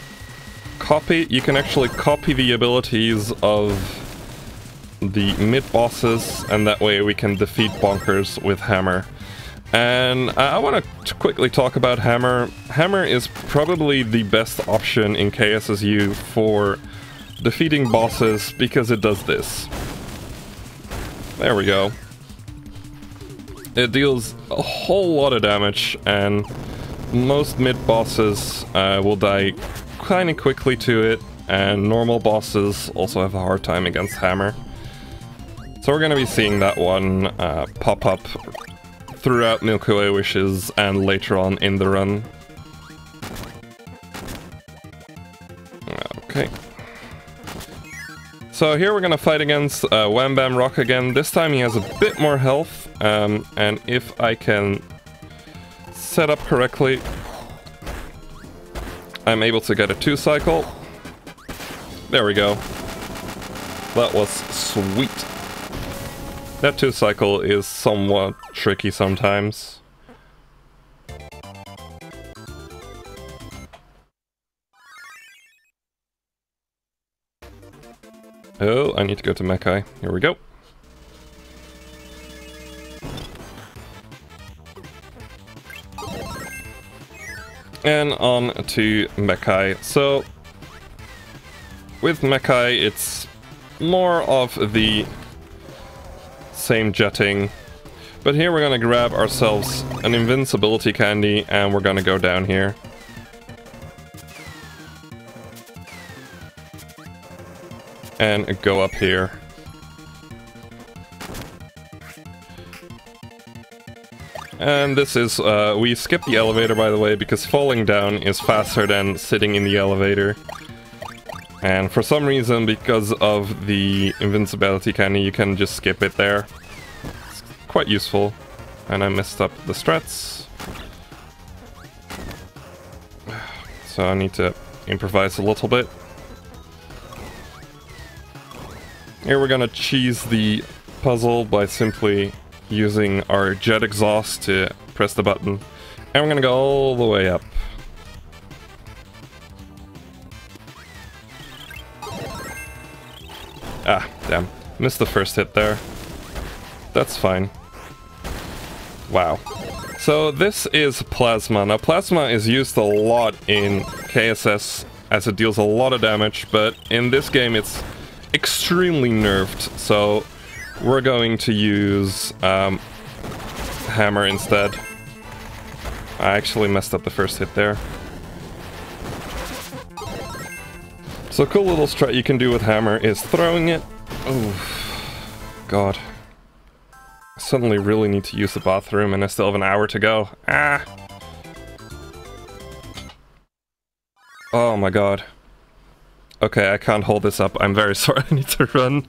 [SPEAKER 1] copy. You can actually copy the abilities of the mid-bosses, and that way we can defeat Bonkers with Hammer. And I want to quickly talk about Hammer. Hammer is probably the best option in KSSU for defeating bosses because it does this. There we go. It deals a whole lot of damage, and most mid-bosses will die kind of quickly to it, and normal bosses also have a hard time against Hammer. So we're going to be seeing that one pop up throughout Milky Way Wishes and later on in the run. Okay. So here we're gonna fight against Wham Bam Rock again. This time he has a bit more health, and if I can set up correctly, I'm able to get a 2-cycle. There we go. That was sweet. That 2-cycle is somewhat tricky sometimes. Oh, I need to go to Mechai. Here we go. And on to Mechai. So, with Mechai, it's more of the same jetting, but here we're gonna grab ourselves an invincibility candy and we're gonna go down here. And go up here. And this is, we skip the elevator by the way, because falling down is faster than sitting in the elevator. And for some reason, because of the invincibility candy, you can just skip it there. It's quite useful. And I messed up the strats. So I need to improvise a little bit. Here we're gonna cheese the puzzle by simply using our jet exhaust to press the button. And we're gonna go all the way up. Ah, damn. Missed the first hit there. That's fine. Wow. So this is Plasma. Now Plasma is used a lot in KSS as it deals a lot of damage, but in this game it's extremely nerfed, so we're going to use Hammer instead. I actually messed up the first hit there. So a cool little strat you can do with Hammer is throwing it. Oh, God. I suddenly really need to use the bathroom and I still have an hour to go. Ah! Oh my God. Okay, I can't hold this up. I'm very sorry, I need to run.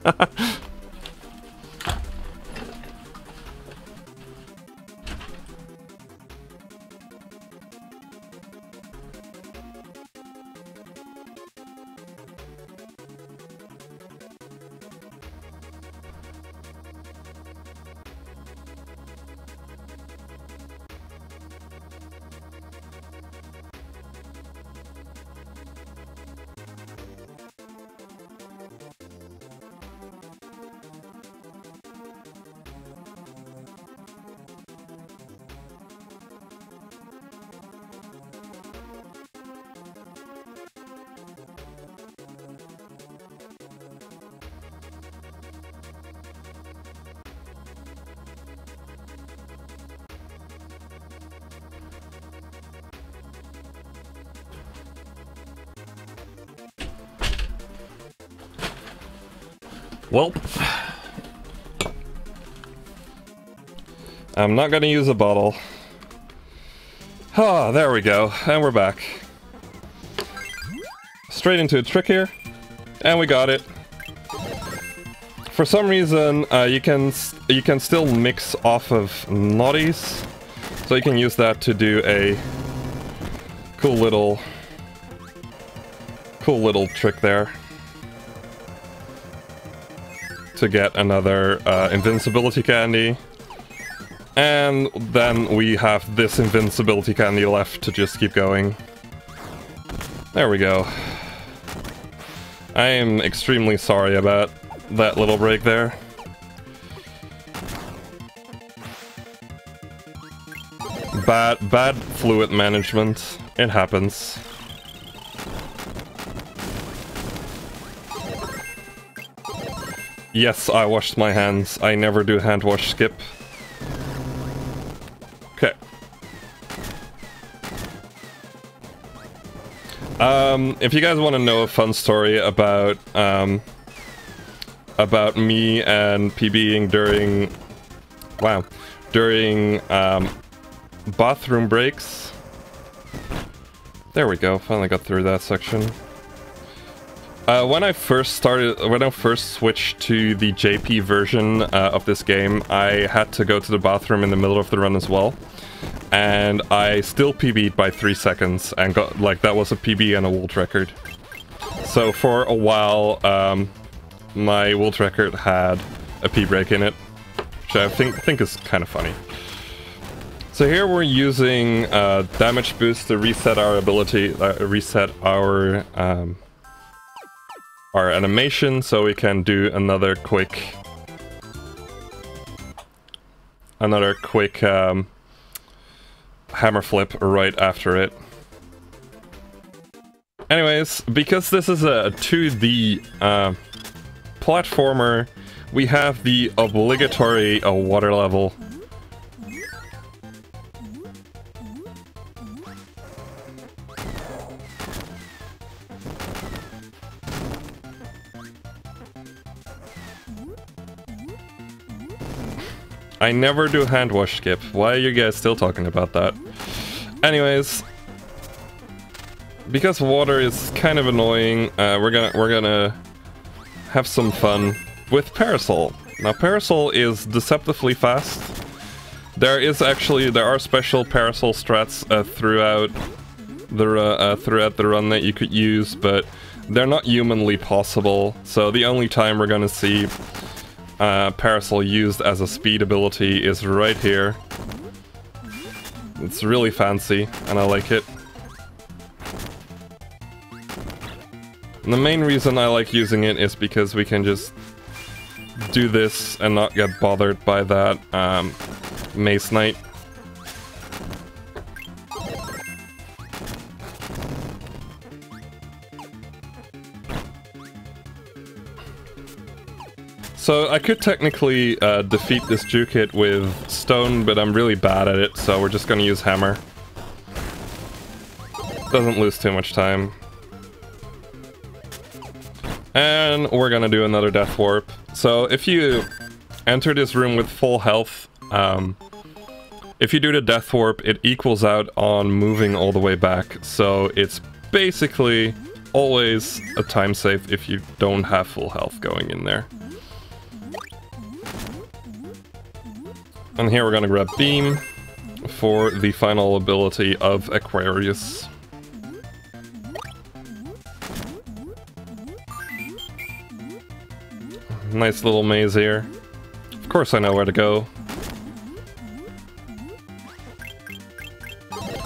[SPEAKER 1] Well, I'm not gonna use a bottle. Ah, there we go, and we're back. Straight into a trick here, and we got it. For some reason, you can still mix off of naughties, so you can use that to do a cool little trick there. To get another invincibility candy. And then we have this invincibility candy left to just keep going. There we go. I am extremely sorry about that little break there. Bad fluid management. It happens. Yes, I washed my hands. I never do hand wash skip. Okay. If you guys want to know a fun story about me and PBing during bathroom breaks. There we go, finally got through that section. When I first switched to the JP version of this game, I had to go to the bathroom in the middle of the run as well. And I still PB'd by 3 seconds and got, like, that was a PB and a world record. So for a while, my world record had a P break in it, which I think is kind of funny. So here we're using damage boost to reset our ability, reset our animation, so we can do another quick hammer flip right after it. Anyways, because this is a 2D platformer, we have the obligatory water level. I never do hand wash skip. Why are you guys still talking about that? Anyways, because water is kind of annoying, we're gonna have some fun with Parasol. Now, Parasol is deceptively fast. There are special Parasol strats throughout the run that you could use, but they're not humanly possible. So the only time we're gonna see Parasol used as a speed ability is right here. It's really fancy, and I like it. And the main reason I like using it is because we can just do this and not get bothered by that Mace Knight. So I could technically defeat this Jukit with stone, but I'm really bad at it, so we're just gonna use hammer. Doesn't lose too much time. And we're gonna do another death warp. So if you enter this room with full health, if you do the death warp, it equals out on moving all the way back. So it's basically always a time save if you don't have full health going in there. And here we're gonna grab Beam for the final ability of Aquarius. Nice little maze here. Of course I know where to go.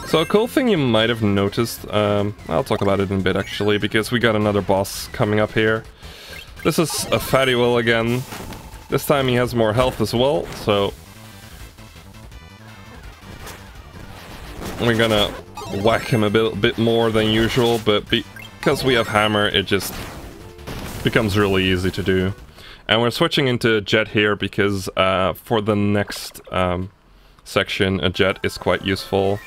[SPEAKER 1] So a cool thing you might have noticed, I'll talk about it in a bit actually, because we got another boss coming up here. This is a Fatty Will again. This time he has more health as well, so we're gonna whack him a bit more than usual, but because we have hammer, it just becomes really easy to do. And we're switching into jet here because for the next section, a jet is quite useful.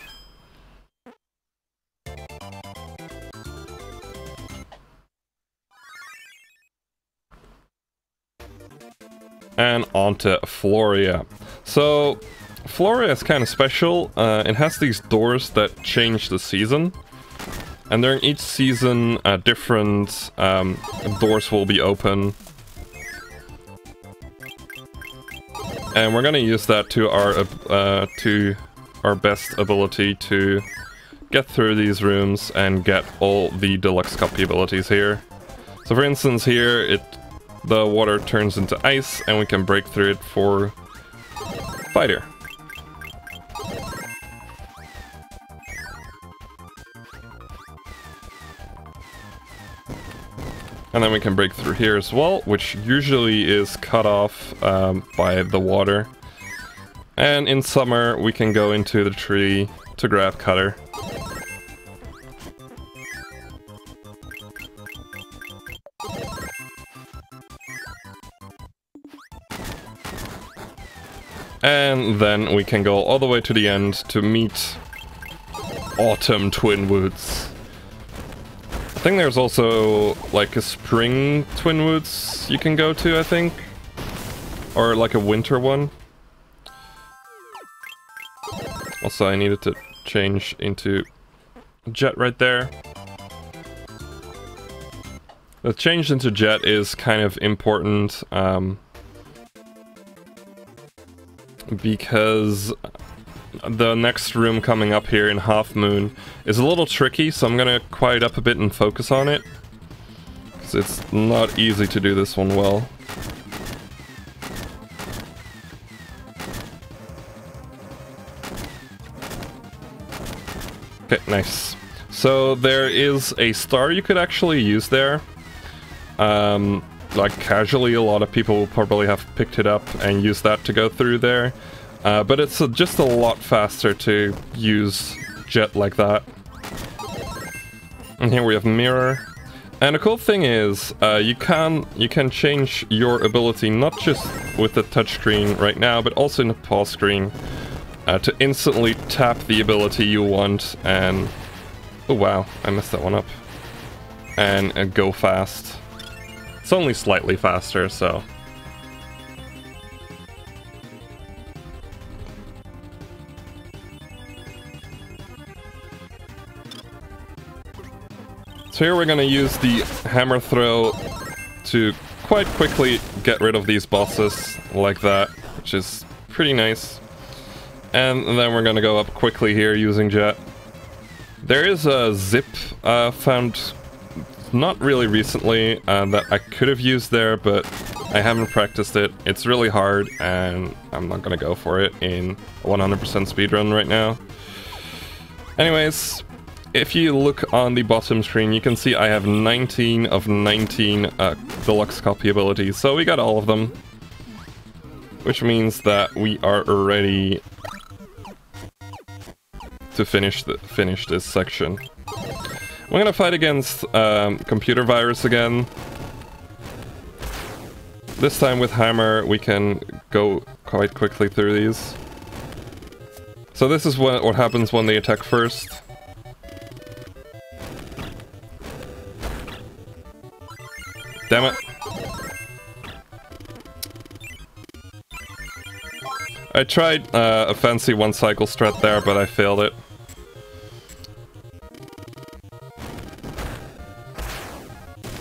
[SPEAKER 1] And onto Floria. So Floria is kind of special. It has these doors that change the season, and during each season different doors will be open, and we're gonna use that to our best ability to get through these rooms and get all the deluxe copy abilities here. So for instance here, the water turns into ice and we can break through it for Fighter. And then we can break through here as well, which usually is cut off by the water. And in summer, we can go into the tree to grab Cutter. And then we can go all the way to the end to meet Autumn Twin Woods. I think there's also like a spring Twin Woods you can go to, I think. Or like a winter one. Also, I needed to change into Jet right there. The change into Jet is kind of important. Because the next room coming up here in Half Moon is a little tricky, so I'm gonna quiet up a bit and focus on it. Because it's not easy to do this one well. Okay, nice. So there is a star you could actually use there. Like casually, a lot of people will probably have picked it up and used that to go through there. But it's just a lot faster to use Jet like that. And here we have Mirror. And the cool thing is, you can change your ability not just with the touchscreen right now, but also in the pause screen to instantly tap the ability you want and... Oh wow, I messed that one up. And go fast. It's only slightly faster, so... So here we're gonna use the hammer throw to quite quickly get rid of these bosses like that, which is pretty nice. And then we're gonna go up quickly here using Jet. There is a zip found not really recently that I could have used there, but I haven't practiced it. It's really hard, and I'm not gonna go for it in a 100% speedrun right now. Anyways, if you look on the bottom screen, you can see I have 19 of 19 deluxe copy abilities, so we got all of them. Which means that we are ready to finish this section. We're gonna fight against computer virus again. This time with hammer, we can go quite quickly through these. So this is what happens when they attack first. Damn it. I tried a fancy one cycle strat there, but I failed it.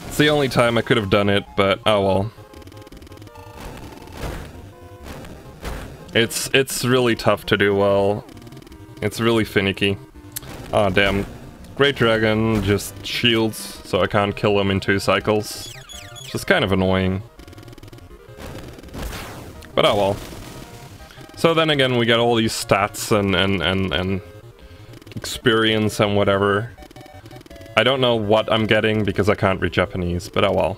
[SPEAKER 1] It's the only time I could have done it, but oh well. It's really tough to do well. It's really finicky. Ah, damn. Great Dragon just shields, so I can't kill him in 2 cycles. Which is kind of annoying. But oh well. So then again, we get all these stats and experience and whatever. I don't know what I'm getting because I can't read Japanese, but oh well.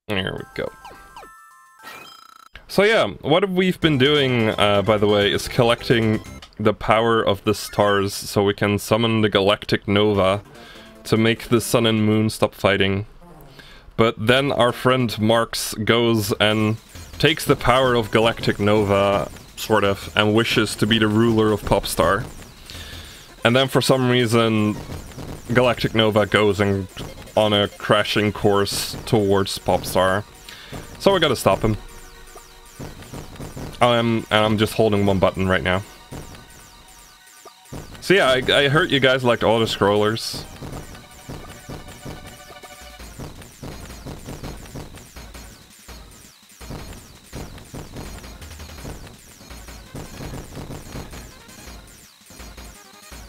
[SPEAKER 1] There we go. So yeah, what we've been doing, by the way, is collecting the power of the stars so we can summon the galactic nova to make the sun and moon stop fighting. But then our friend Marx goes and takes the power of galactic nova, sort of, and wishes to be the ruler of Popstar. And then for some reason, galactic nova goes on a crashing course towards Popstar. So we gotta stop him. And I'm just holding one button right now. So yeah, I heard you guys liked auto-scrollers.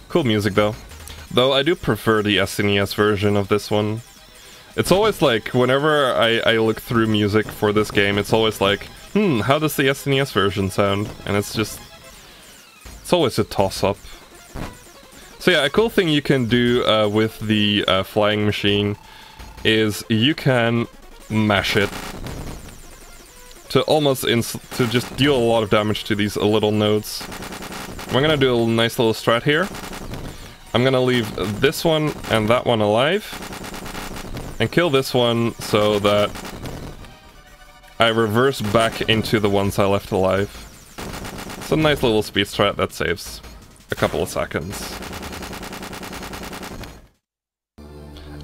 [SPEAKER 1] Cool music though. Though I do prefer the SNES version of this one. It's always like, whenever I look through music for this game, it's always like, how does the SNES version sound? And it's always a toss-up. So yeah, a cool thing you can do with the flying machine is you can mash it to to just deal a lot of damage to these little nodes. We're gonna do a nice little strat here. I'm gonna leave this one and that one alive and kill this one so that I reverse back into the ones I left alive. It's a nice little speed strat that saves a couple of seconds.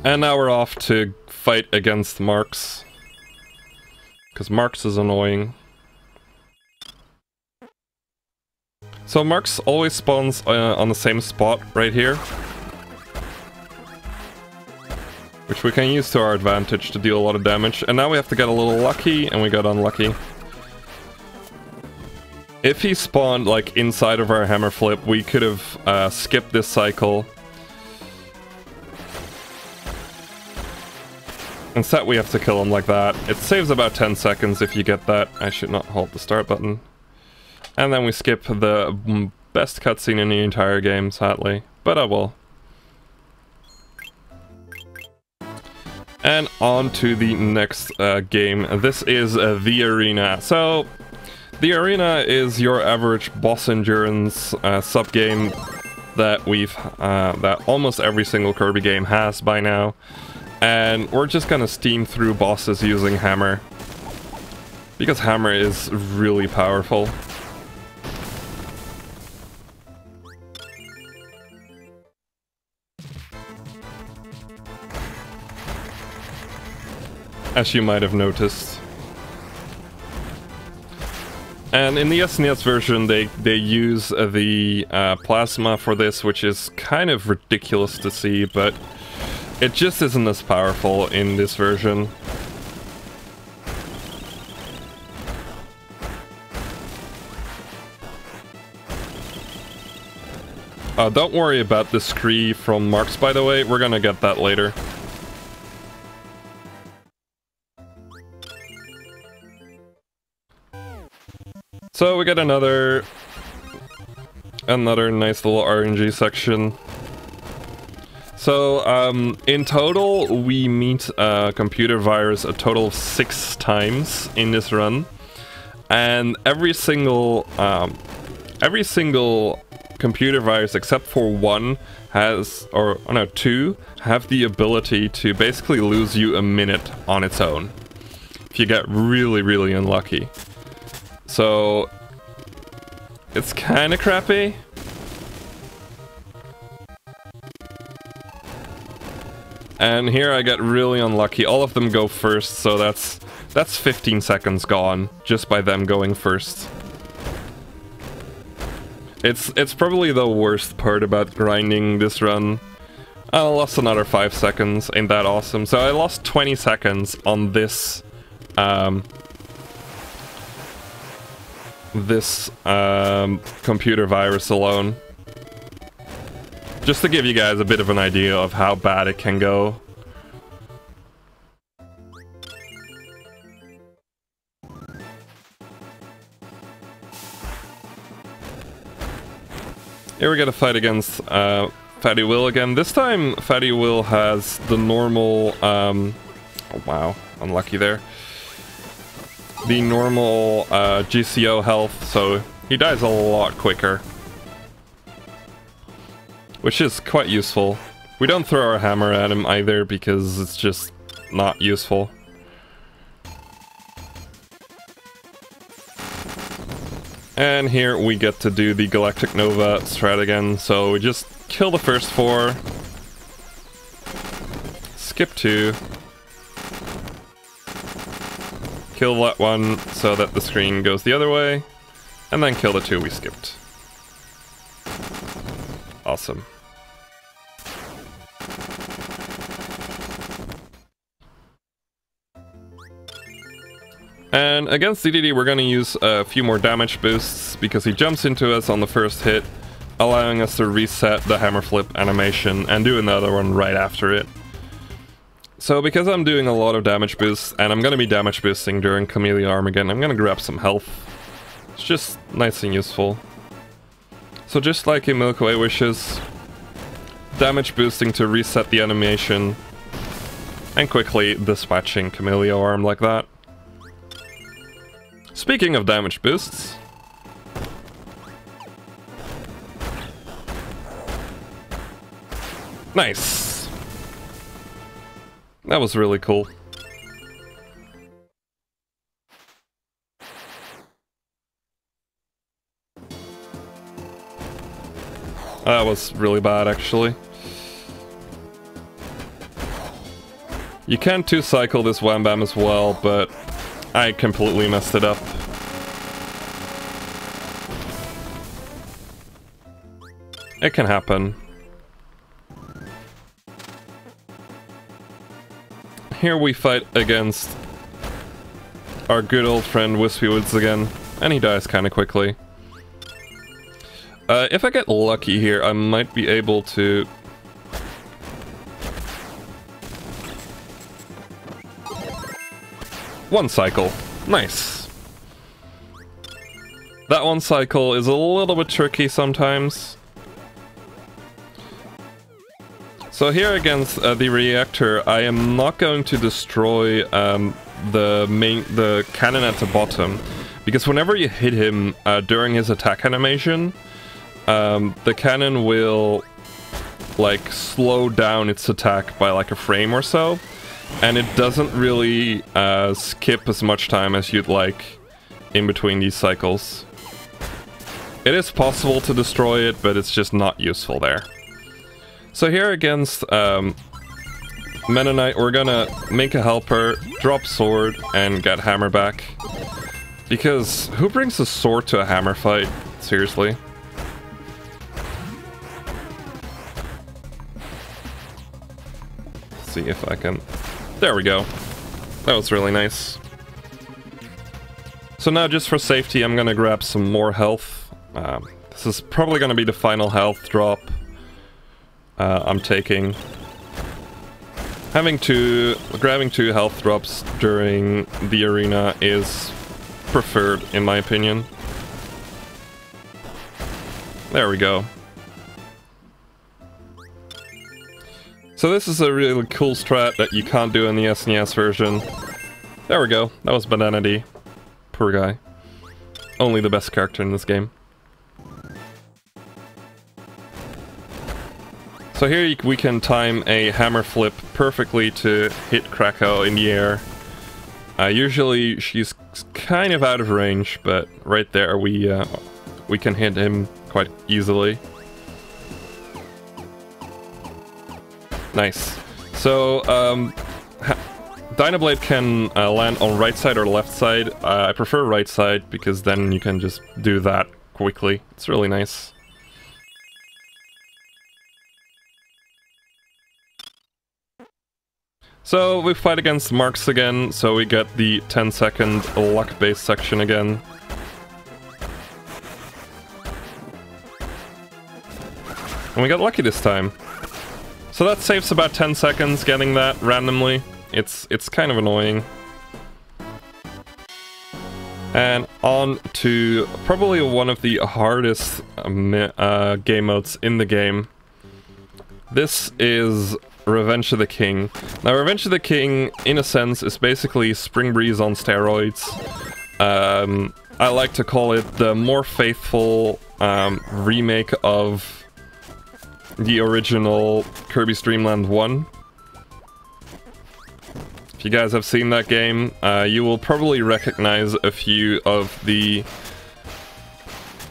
[SPEAKER 1] And now we're off to fight against Marks, because Marks is annoying. So Marks always spawns on the same spot right here, which we can use to our advantage to deal a lot of damage. And now we have to get a little lucky, and we got unlucky. If he spawned like inside of our hammer flip, we could have skipped this cycle. Instead we have to kill him like that. It saves about 10 seconds if you get that. I should not hold the start button. And then we skip the best cutscene in the entire game, sadly. But I will. And on to the next game. This is the Arena. So, the Arena is your average boss endurance sub-game that that almost every single Kirby game has by now. And we're just gonna steam through bosses using Hammer, because Hammer is really powerful. As you might have noticed. And in the SNES version, they use the plasma for this, which is kind of ridiculous to see, but it just isn't as powerful in this version. Don't worry about the scree from Marks, by the way, we're gonna get that later. So we get another nice little RNG section. So, in total, we meet a computer virus a total of 6 times in this run. And every single computer virus except for one has, or no, 2, have the ability to basically lose you a minute on its own. If you get really, really unlucky. So, it's kinda crappy. And here I get really unlucky. All of them go first, so that's 15 seconds gone just by them going first. It's probably the worst part about grinding this run. I lost another 5 seconds, ain't that awesome? So I lost 20 seconds on this computer virus alone. Just to give you guys a bit of an idea of how bad it can go. Here we get a fight against Fatty Will again. This time Fatty Will has the normal, oh wow, unlucky there. The normal GCO health, so he dies a lot quicker. Which is quite useful. We don't throw our hammer at him either because it's just not useful. And here we get to do the Galactic Nova strat again, so we just kill the first 4, skip 2, kill that one so that the screen goes the other way, and then kill the 2 we skipped. Awesome. And against DDD we're going to use a few more damage boosts because he jumps into us on the first hit, allowing us to reset the hammer flip animation and do another one right after it. So because I'm doing a lot of damage boosts, and I'm going to be damage boosting during Camellia Armageddon, I'm going to grab some health. It's just nice and useful. So just like in Milky Way Wishes, damage boosting to reset the animation and quickly dispatching Camellia Arm like that. Speaking of damage boosts, nice! That was really cool. That was really bad, actually. You can 2-cycle this Wham Bam as well, but I completely messed it up. It can happen. Here we fight against our good old friend Wispy Woods again, and he dies kind of quickly. If I get lucky here, I might be able to... One cycle. Nice. That one cycle is a little bit tricky sometimes. So here against the Reactor, I am not going to destroy the cannon at the bottom, because whenever you hit him during his attack animation, the cannon will like slow down its attack by like a frame or so, and it doesn't really skip as much time as you'd like in between these cycles. It is possible to destroy it, but it's just not useful there. So here against Mennonite, we're gonna make a helper, drop sword, and get hammer back. Because who brings a sword to a hammer fight? Seriously. Let's see if I can... There we go. That was really nice. So now just for safety, I'm gonna grab some more health. This is probably gonna be the final health drop I'm taking. Grabbing 2 health drops during the arena is preferred, in my opinion. There we go. So this is a really cool strat that you can't do in the SNES version. There we go. That was Banana D. Poor guy. Only the best character in this game. So here we can time a hammer flip perfectly to hit Krakow in the air. Usually she's kind of out of range, but right there we can hit him quite easily. Nice. So Dynablade can land on right side or left side. I prefer right side because then you can just do that quickly. It's really nice. So we fight against Marks again, so we get the 10-second luck-based section again. And we got lucky this time. So that saves about 10 seconds getting that randomly. It's kind of annoying. And on to probably one of the hardest game modes in the game. This is Revenge of the King. Now, Revenge of the King, in a sense, is basically Spring Breeze on steroids. I like to call it the more faithful remake of the original Kirby's Dream Land 1. If you guys have seen that game, you will probably recognize a few of the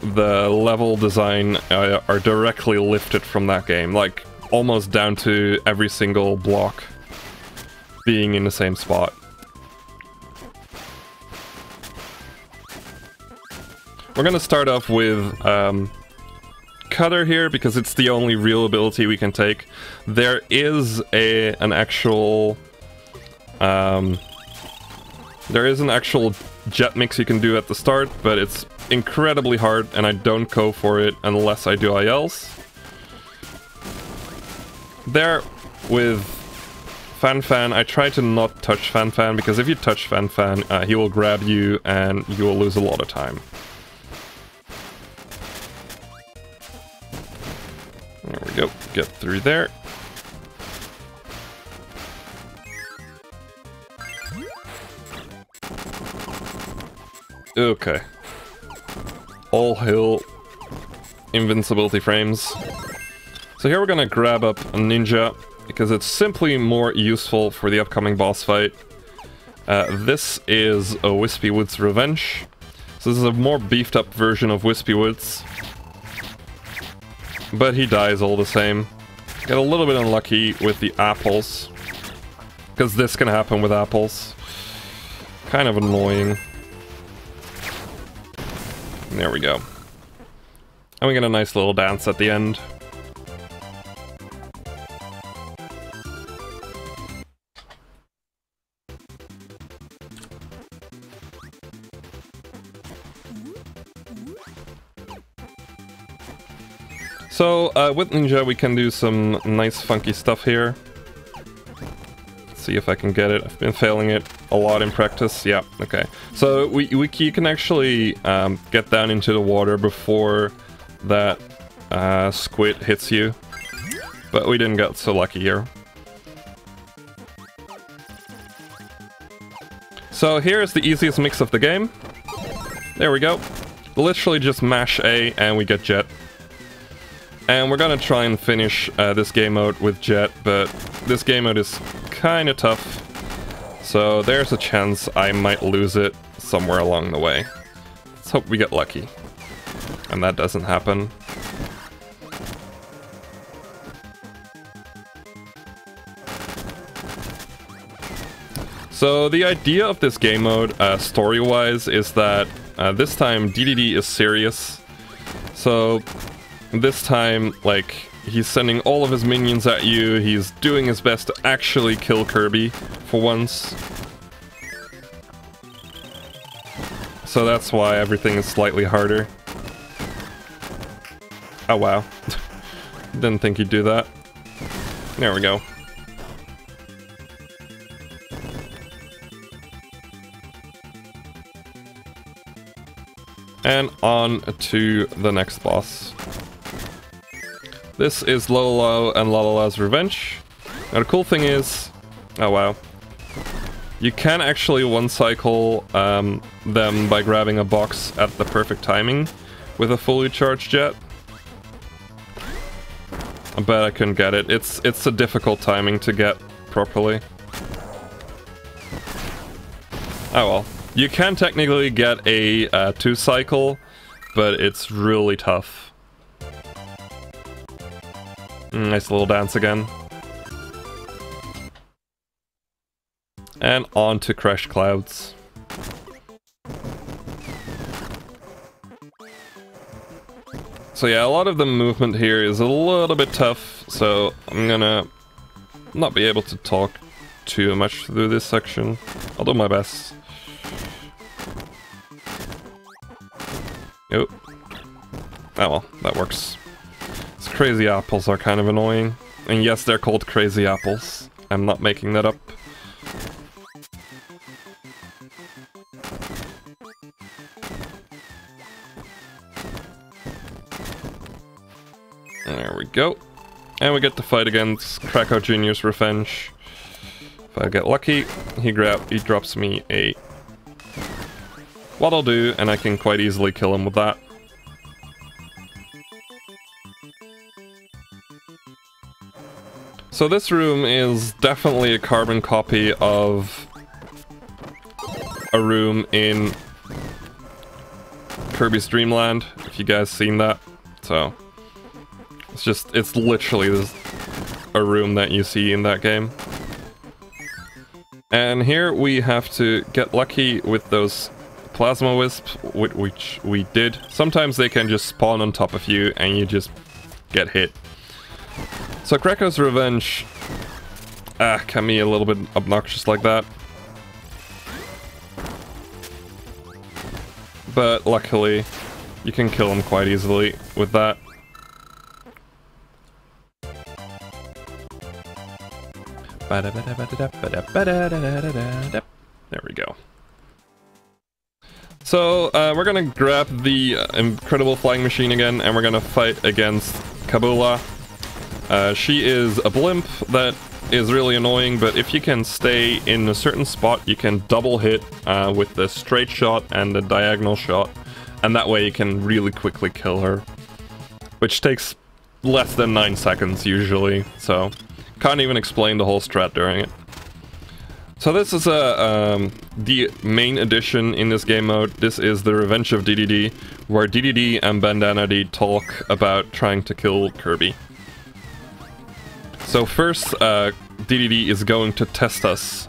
[SPEAKER 1] level design are directly lifted from that game, like almost down to every single block being in the same spot. We're gonna start off with Cutter here because it's the only real ability we can take. There is an actual jet mix you can do at the start, but it's incredibly hard and I don't go for it unless I do ILs. There, with Fan, I try to not touch Fan because if you touch Fan, he will grab you and you will lose a lot of time. There we go, get through there. Okay. All hail invincibility frames. So here we're gonna grab up a ninja, because it's simply more useful for the upcoming boss fight. This is a Wispy Woods Revenge. So this is a more beefed up version of Wispy Woods. But he dies all the same. Get a little bit unlucky with the apples, because this can happen with apples. Kind of annoying. There we go. And we get a nice little dance at the end. So, with Ninja we can do some nice funky stuff here. Let's see if I can get it. I've been failing it a lot in practice. Yeah, okay. So, you can actually get down into the water before that squid hits you. But we didn't get so lucky here. So here's the easiest mix of the game. There we go. Literally just mash A and we get Jet. And we're gonna try and finish this game mode with Jet, but this game mode is kinda tough. So there's a chance I might lose it somewhere along the way. Let's hope we get lucky. And that doesn't happen. So the idea of this game mode, story-wise, is that this time DDD is serious. So this time, like, he's sending all of his minions at you, he's doing his best to actually kill Kirby, for once. So that's why everything is slightly harder. Oh wow. Didn't think he'd do that. There we go. And on to the next boss. This is Lolo and Lalala's Revenge. Now the cool thing is... oh wow. You can actually one-cycle them by grabbing a box at the perfect timing with a fully charged Jet. But I couldn't get it. It's a difficult timing to get properly. Oh well. You can technically get a 2-cycle, but it's really tough. Nice little dance again. And on to Crash Clouds. So yeah, a lot of the movement here is a little bit tough, so I'm gonna not be able to talk too much through this section. I'll do my best. Oh. Oh well, that works. These crazy apples are kind of annoying. And yes, they're called crazy apples. I'm not making that up. There we go. And we get to fight against Krakow Jr.'s Revenge. If I get lucky, he drops me a Waddle Doo, and I can quite easily kill him with that. So this room is definitely a carbon copy of a room in Kirby's Dream Land, if you guys seen that. So it's literally a room that you see in that game. And here we have to get lucky with those Plasma Wisps, which we did. Sometimes they can just spawn on top of you and you just get hit. So Krakow's Revenge can be a little bit obnoxious like that. But luckily, you can kill him quite easily with that. There we go. So, we're gonna grab the Incredible Flying Machine again, and we're gonna fight against Kabula. She is a blimp that is really annoying, but if you can stay in a certain spot, you can double hit with the straight shot and the diagonal shot, and that way you can really quickly kill her. Which takes less than 9 seconds usually, so can't even explain the whole strat during it. So this is the main addition in this game mode. This is the Revenge of DDD, where DDD and Bandana D talk about trying to kill Kirby. So first, DDD is going to test us.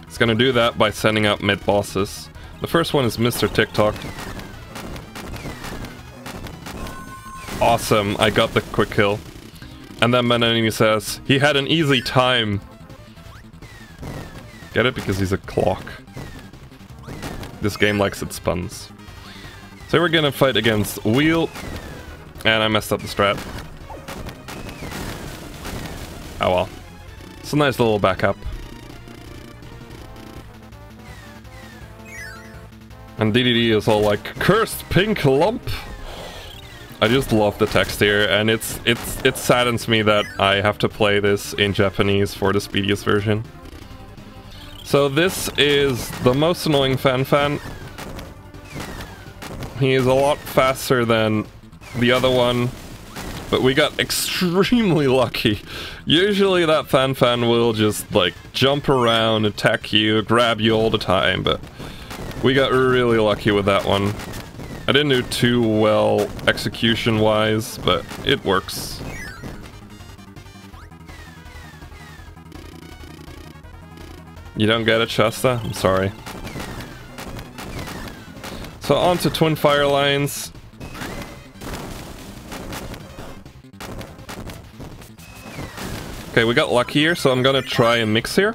[SPEAKER 1] It's going to do that by sending out mid-bosses. The first one is Mr. TikTok. Awesome, I got the quick kill. And then Bandana says, he had an easy time. Get it? Because he's a clock. This game likes its puns. So we're gonna fight against Wheel. And I messed up the strat. Oh well. It's a nice little backup. And DDD is all like, cursed pink lump! I just love the text here, and it saddens me that I have to play this in Japanese for the speediest version. So this is the most annoying Fan. He is a lot faster than the other one, but we got extremely lucky. Usually that Fan will just like jump around, attack you, grab you all the time, but we got really lucky with that one. I didn't do too well execution-wise, but it works. You don't get it, Shasta? I'm sorry. So on to Twin Fire Lines. Okay, we got lucky here, so I'm gonna try a mix here.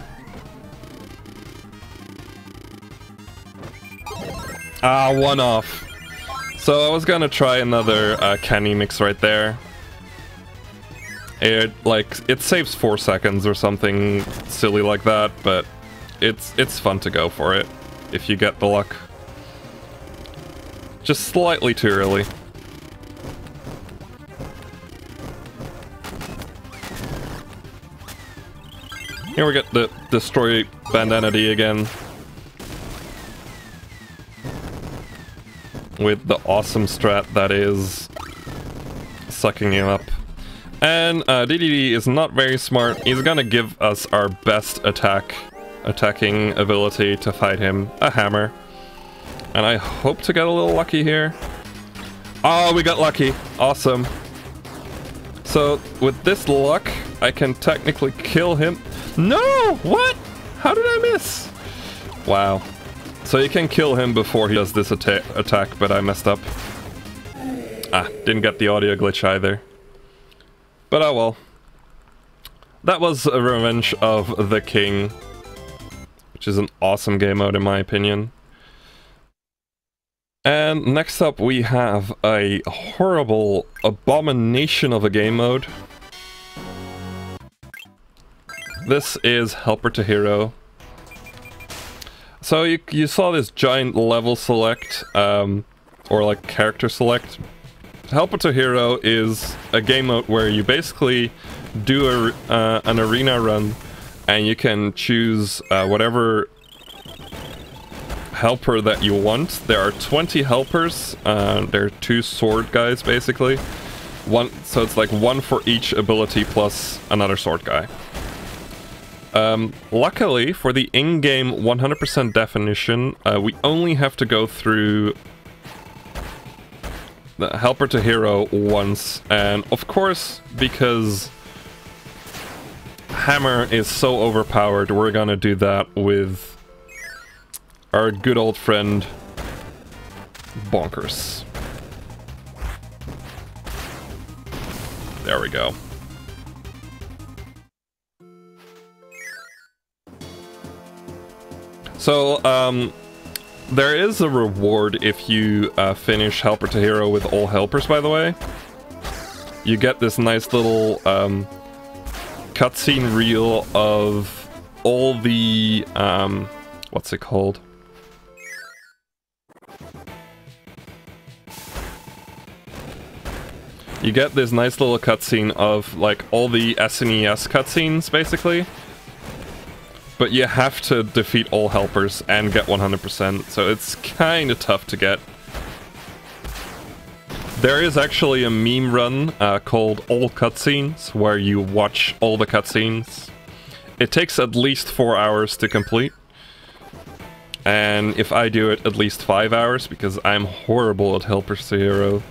[SPEAKER 1] Ah, one off. So I was gonna try another candy mix right there. It saves 4 seconds or something silly like that, but it's fun to go for it if you get the luck. Just slightly too early. Here we get the destroy Bandana D again. With the awesome strat that is sucking him up. And DDD is not very smart. He's gonna give us our best attacking ability to fight him, a hammer. And I hope to get a little lucky here. Oh, we got lucky. Awesome. So with this luck, I can technically kill him. No! What? How did I miss? Wow. So you can kill him before he does this attack, but I messed up. Ah, didn't get the audio glitch either. But oh well. That was a Revenge of the King, which is an awesome game mode in my opinion. And next up we have a horrible abomination of a game mode. This is Helper to Hero. So you saw this giant level select, or like character select. Helper to Hero is a game mode where you basically do an arena run and you can choose whatever helper that you want. There are 20 helpers, there are 2 sword guys basically. So it's like 1 for each ability plus another sword guy. Luckily, for the in-game 100% definition, we only have to go through the Helper to Hero once, and of course, because Hammer is so overpowered, we're gonna do that with our good old friend Bonkers. There we go. So, there is a reward if you finish Helper to Hero with all helpers, by the way. You get this nice little cutscene reel of all the, what's it called? You get this nice little cutscene of like all the SNES cutscenes, basically. but you have to defeat all helpers and get 100%, so it's kind of tough to get. There is actually a meme run called All Cutscenes, where you watch all the cutscenes. It takes at least 4 hours to complete. And if I do it, at least 5 hours, because I'm horrible at Helper Zero.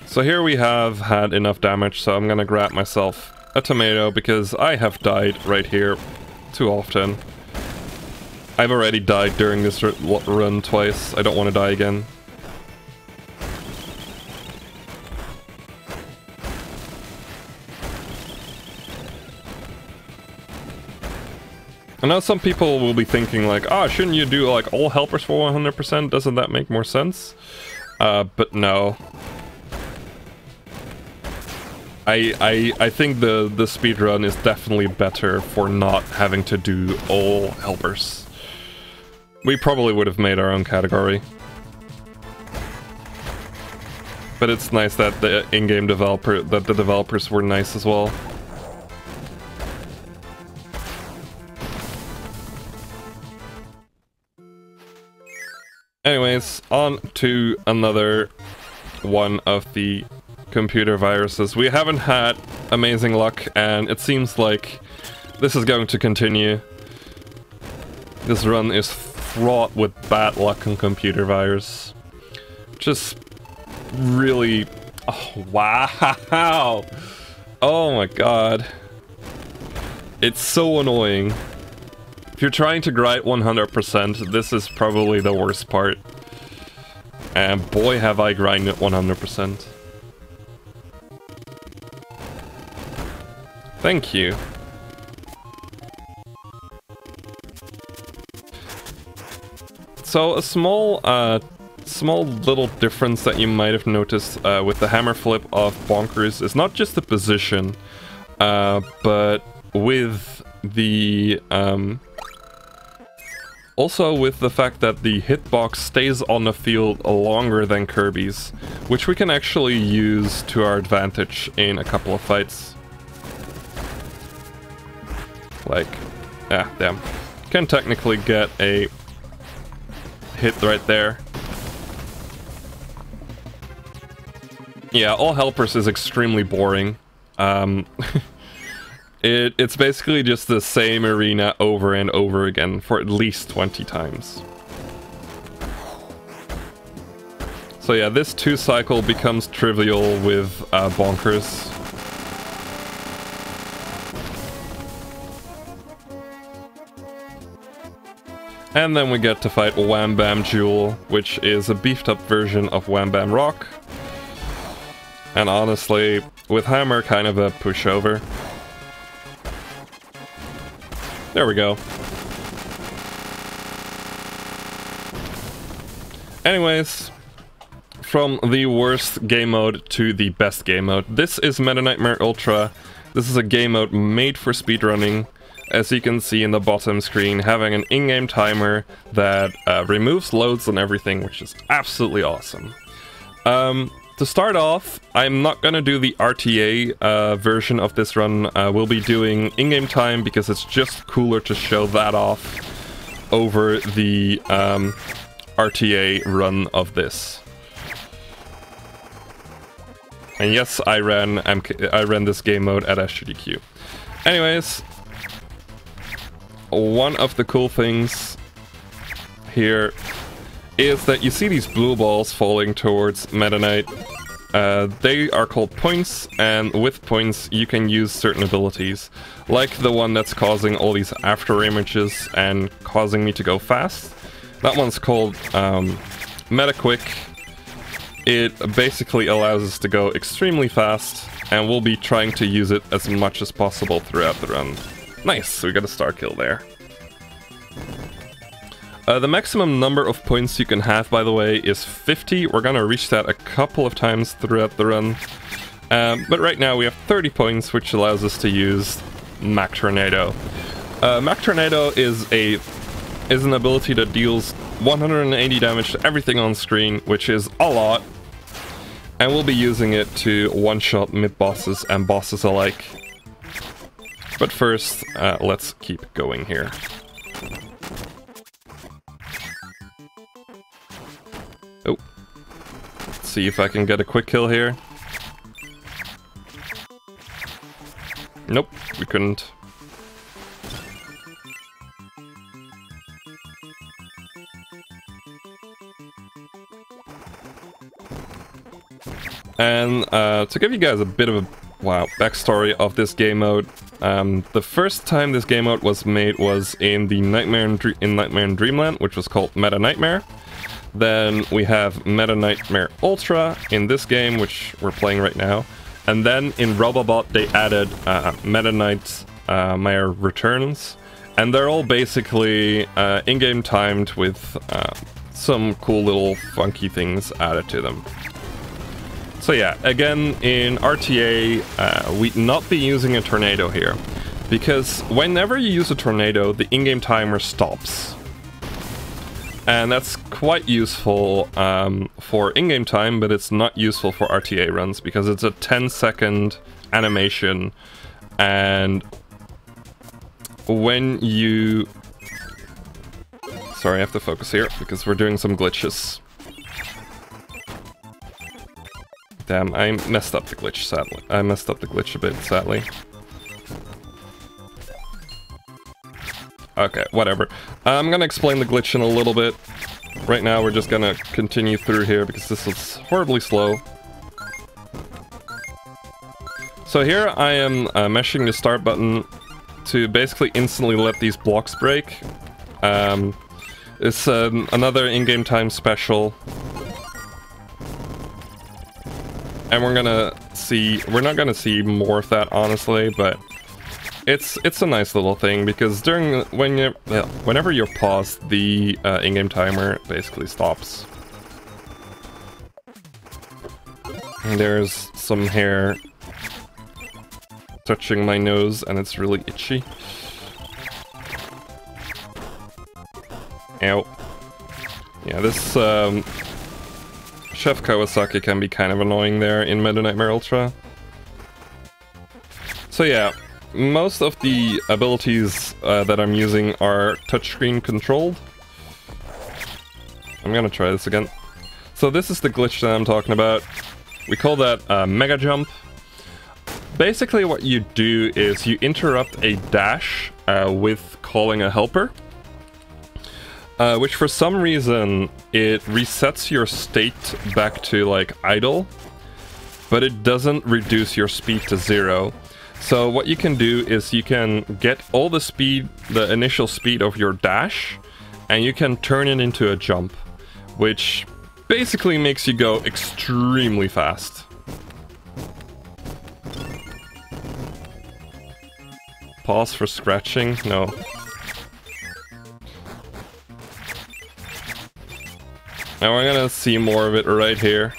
[SPEAKER 1] So here we have had enough damage, so I'm gonna grab myself a tomato, because I have died right here too often. I've already died during this run twice. I don't want to die again. I know some people will be thinking like, oh, shouldn't you do like all helpers for 100%? Doesn't that make more sense? But no. I think the speedrun is definitely better for not having to do all helpers. We probably would have made our own category. But it's nice that the in-game developers were nice as well. Anyways, on to another one of the computer viruses. We haven't had amazing luck, and it seems like this is going to continue. This run is fraught with bad luck on computer virus. Just really... oh, wow! Oh my god. It's so annoying. If you're trying to grind 100%, this is probably the worst part. And boy have I grinded 100%. Thank you. So a small little difference that you might have noticed with the hammer flip of Bonkers is not just the position, but with the also with the fact that the hitbox stays on the field longer than Kirby's, which we can actually use to our advantage in a couple of fights. Like, damn. Can technically get a hit right there. Yeah, all helpers is extremely boring. It's basically just the same arena over and over again for at least 20 times. So yeah, this 2 cycle becomes trivial with Bonkers. And then we get to fight Wham Bam Jewel, which is a beefed up version of Wham Bam Rock. And honestly, with Hammer kind of a pushover. There we go. Anyways, from the worst game mode to the best game mode. This is Meta Nightmare Ultra. This is a game mode made for speedrunning. As you can see in the bottom screen, having an in-game timer that removes loads and everything, which is absolutely awesome. To start off, I'm not gonna do the RTA version of this run. We'll be doing in-game time because it's just cooler to show that off over the RTA run of this. And yes, I ran this game mode at SGDQ. Anyways, one of the cool things here is that you see these blue balls falling towards Meta Knight. They are called points, and with points you can use certain abilities, like the one that's causing all these after images and causing me to go fast. That one's called Meta Quick. It basically allows us to go extremely fast, and we'll be trying to use it as much as possible throughout the run. Nice, we got a star kill there. The maximum number of points you can have, by the way, is 50. We're gonna reach that a couple of times throughout the run. But right now we have 30 points, which allows us to use Mac Tornado. Mac Tornado is an ability that deals 180 damage to everything on screen, which is a lot. And we'll be using it to one-shot mid-bosses and bosses alike. But first, let's keep going here. Oh. Let's see if I can get a quick kill here. Nope, we couldn't. And to give you guys a bit of a backstory of this game mode, the first time this game mode was made was in the Nightmare in Dreamland, which was called Meta Nightmare. Then we have Meta Nightmare Ultra in this game, which we're playing right now. And then in Robobot they added Meta Nightmare Returns, and they're all basically in-game timed with some cool little funky things added to them. So yeah, again, in RTA, we'd not be using a tornado here, because whenever you use a tornado, the in-game timer stops. And that's quite useful for in-game time, but it's not useful for RTA runs, because it's a 10-second animation, and when you... Sorry, I have to focus here, because we're doing some glitches. Damn, I messed up the glitch, sadly. I messed up the glitch a bit, sadly. Okay, whatever. I'm gonna explain the glitch in a little bit. Right now, we're just gonna continue through here, because this is horribly slow. So here I am mashing the start button to basically instantly let these blocks break. It's another in-game time special. And we're not gonna see more of that, honestly, but it's a nice little thing, because whenever you're paused, the in-game timer basically stops. And there's some hair touching my nose, and it's really itchy. Ow. Yeah, this Chef Kawasaki can be kind of annoying there in Meta Nightmare Ultra. So yeah, most of the abilities that I'm using are touchscreen controlled. I'm gonna try this again. So this is the glitch that I'm talking about. We call that Mega Jump. Basically what you do is you interrupt a dash with calling a helper. Which for some reason, it resets your state back to like idle, but it doesn't reduce your speed to 0. So what you can do is you can get all the speed, the initial speed of your dash, and you can turn it into a jump, which basically makes you go extremely fast. Pause for scratching? No. Now we're gonna see more of it right here.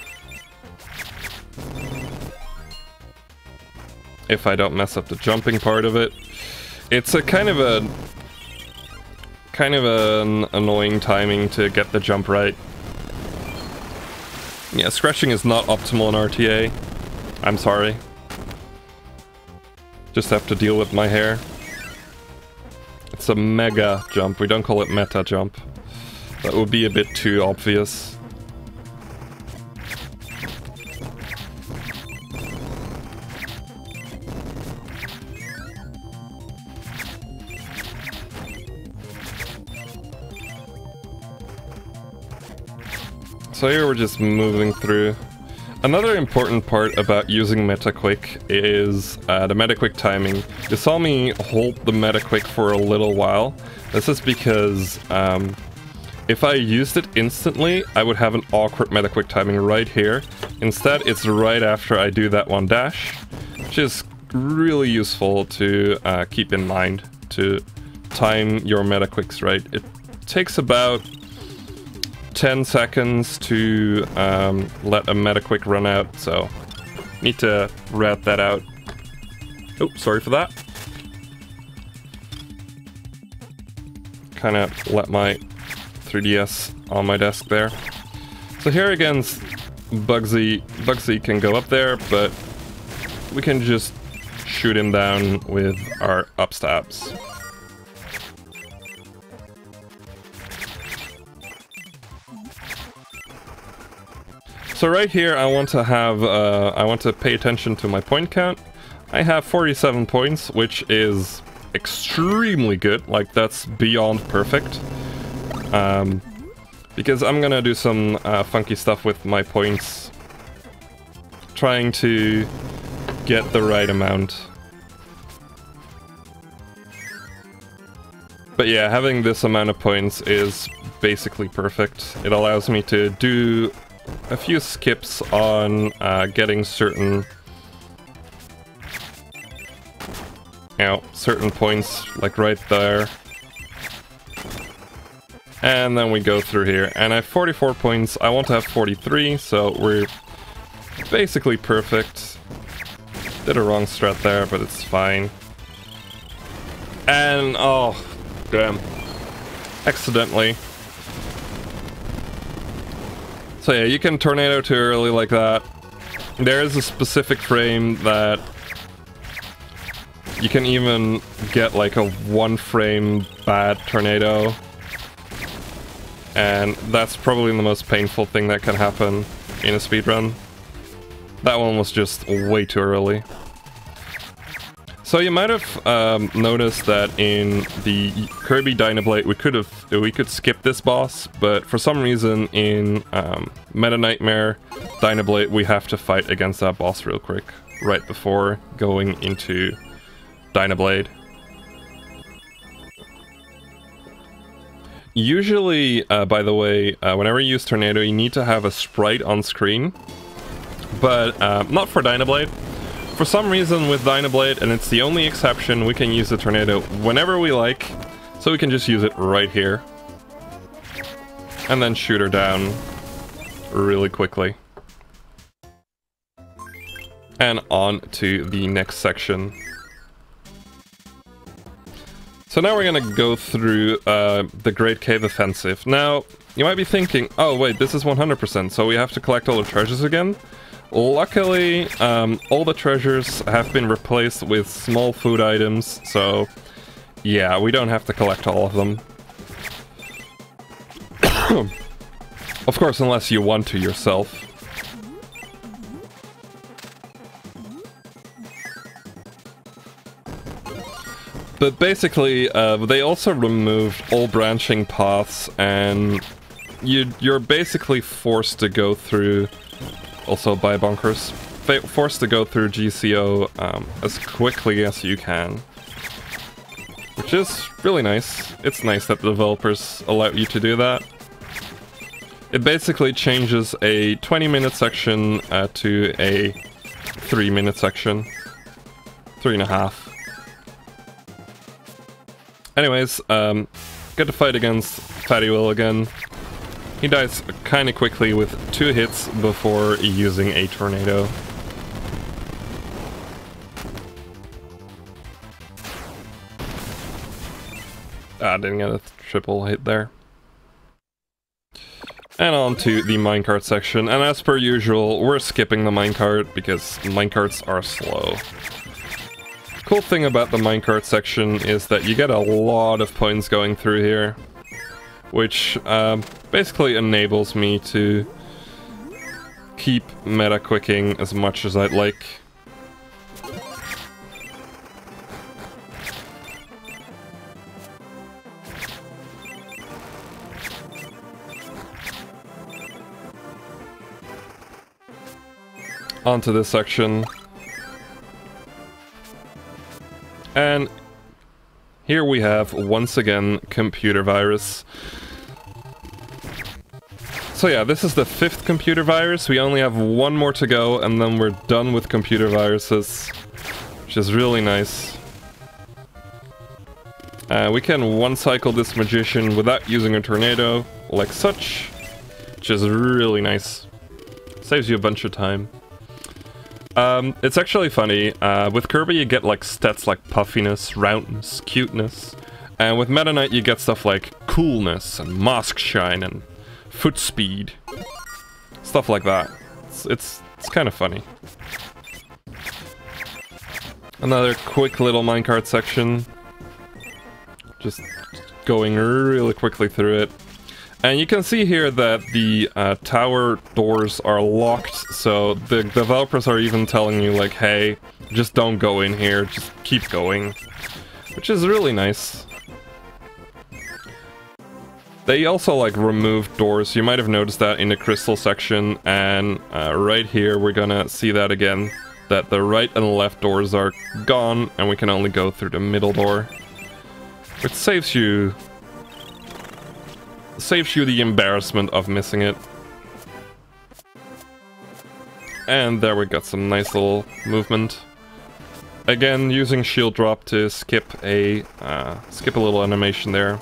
[SPEAKER 1] If I don't mess up the jumping part of it. It's a kind of an annoying timing to get the jump right. Yeah, scratching is not optimal in RTA. I'm sorry. Just have to deal with my hair. It's a mega jump, we don't call it meta jump. That would be a bit too obvious. So here we're just moving through. Another important part about using Meta Quick is the Meta Quick timing. You saw me hold the Meta Quick for a little while. This is because if I used it instantly, I would have an awkward Meta Quick timing right here. Instead, it's right after I do that one dash, which is really useful to keep in mind to time your Meta Quicks right. It takes about 10 seconds to let a Meta Quick run out, so need to rat that out. Oh, sorry for that. Kind of let my 3DS on my desk there. So here again, Bugsy can go up there, but we can just shoot him down with our up stabs. So right here, I want to pay attention to my point count. I have 47 points, which is extremely good. Like, that's beyond perfect. Because I'm gonna do some funky stuff with my points, trying to get the right amount. But yeah, having this amount of points is basically perfect. It allows me to do a few skips on getting certain certain points, like right there. And then we go through here, and I have 44 points. I want to have 43, so we're basically perfect. Did a wrong strat there, but it's fine. And, oh, damn. Accidentally. So yeah, you can tornado too early like that. There is a specific frame that you can even get like a 1 frame bad tornado. And that's probably the most painful thing that can happen in a speedrun. That one was just way too early. So you might have noticed that in the Kirby Dynablade we could skip this boss, but for some reason in Meta Nightmare Dynablade we have to fight against that boss real quick, right before going into Dynablade. Usually, by the way, whenever you use Tornado, you need to have a sprite on screen, but not for Dynablade. For some reason with Dynablade, and it's the only exception, we can use the Tornado whenever we like, so we can just use it right here. And then shoot her down really quickly. And on to the next section. So now we're gonna go through the Great Cave Offensive. Now, you might be thinking, oh wait, this is 100%, so we have to collect all the treasures again? Luckily, all the treasures have been replaced with small food items, so yeah, we don't have to collect all of them. Of course, unless you want to yourself. But basically, they also removed all branching paths, and you're basically forced to go through, also by bunkers, forced to go through GCO as quickly as you can. Which is really nice. It's nice that the developers allow you to do that. It basically changes a 20-minute section to a 3-minute section. 3.5. Anyways, get to fight against Fatty Will again. He dies kinda quickly with 2 hits before using a tornado. Ah, didn't get a triple hit there. And on to the minecart section, and as per usual, we're skipping the minecart because minecarts are slow. Cool thing about the minecart section is that you get a lot of points going through here, which basically enables me to keep meta quicking as much as I'd like. Onto this section. And here we have, once again, computer virus. So yeah, this is the 5th computer virus. We only have 1 more to go, and then we're done with computer viruses, which is really nice. We can one-cycle this magician without using a tornado, like such, which is really nice. Saves you a bunch of time. It's actually funny, with Kirby you get like stats like puffiness, roundness, cuteness, and with Meta Knight you get stuff like coolness and mask shine and foot speed. Stuff like that. It's kind of funny. Another quick little minecart section. Just going really quickly through it. And you can see here that the tower doors are locked, so the developers are even telling you like, hey, just don't go in here, just keep going. Which is really nice. They also like removed doors, you might have noticed that in the crystal section, and right here we're gonna see that again, that the right and left doors are gone, and we can only go through the middle door. Which saves you the embarrassment of missing it. And there we got some nice little movement. Again, using shield drop to skip a little animation there.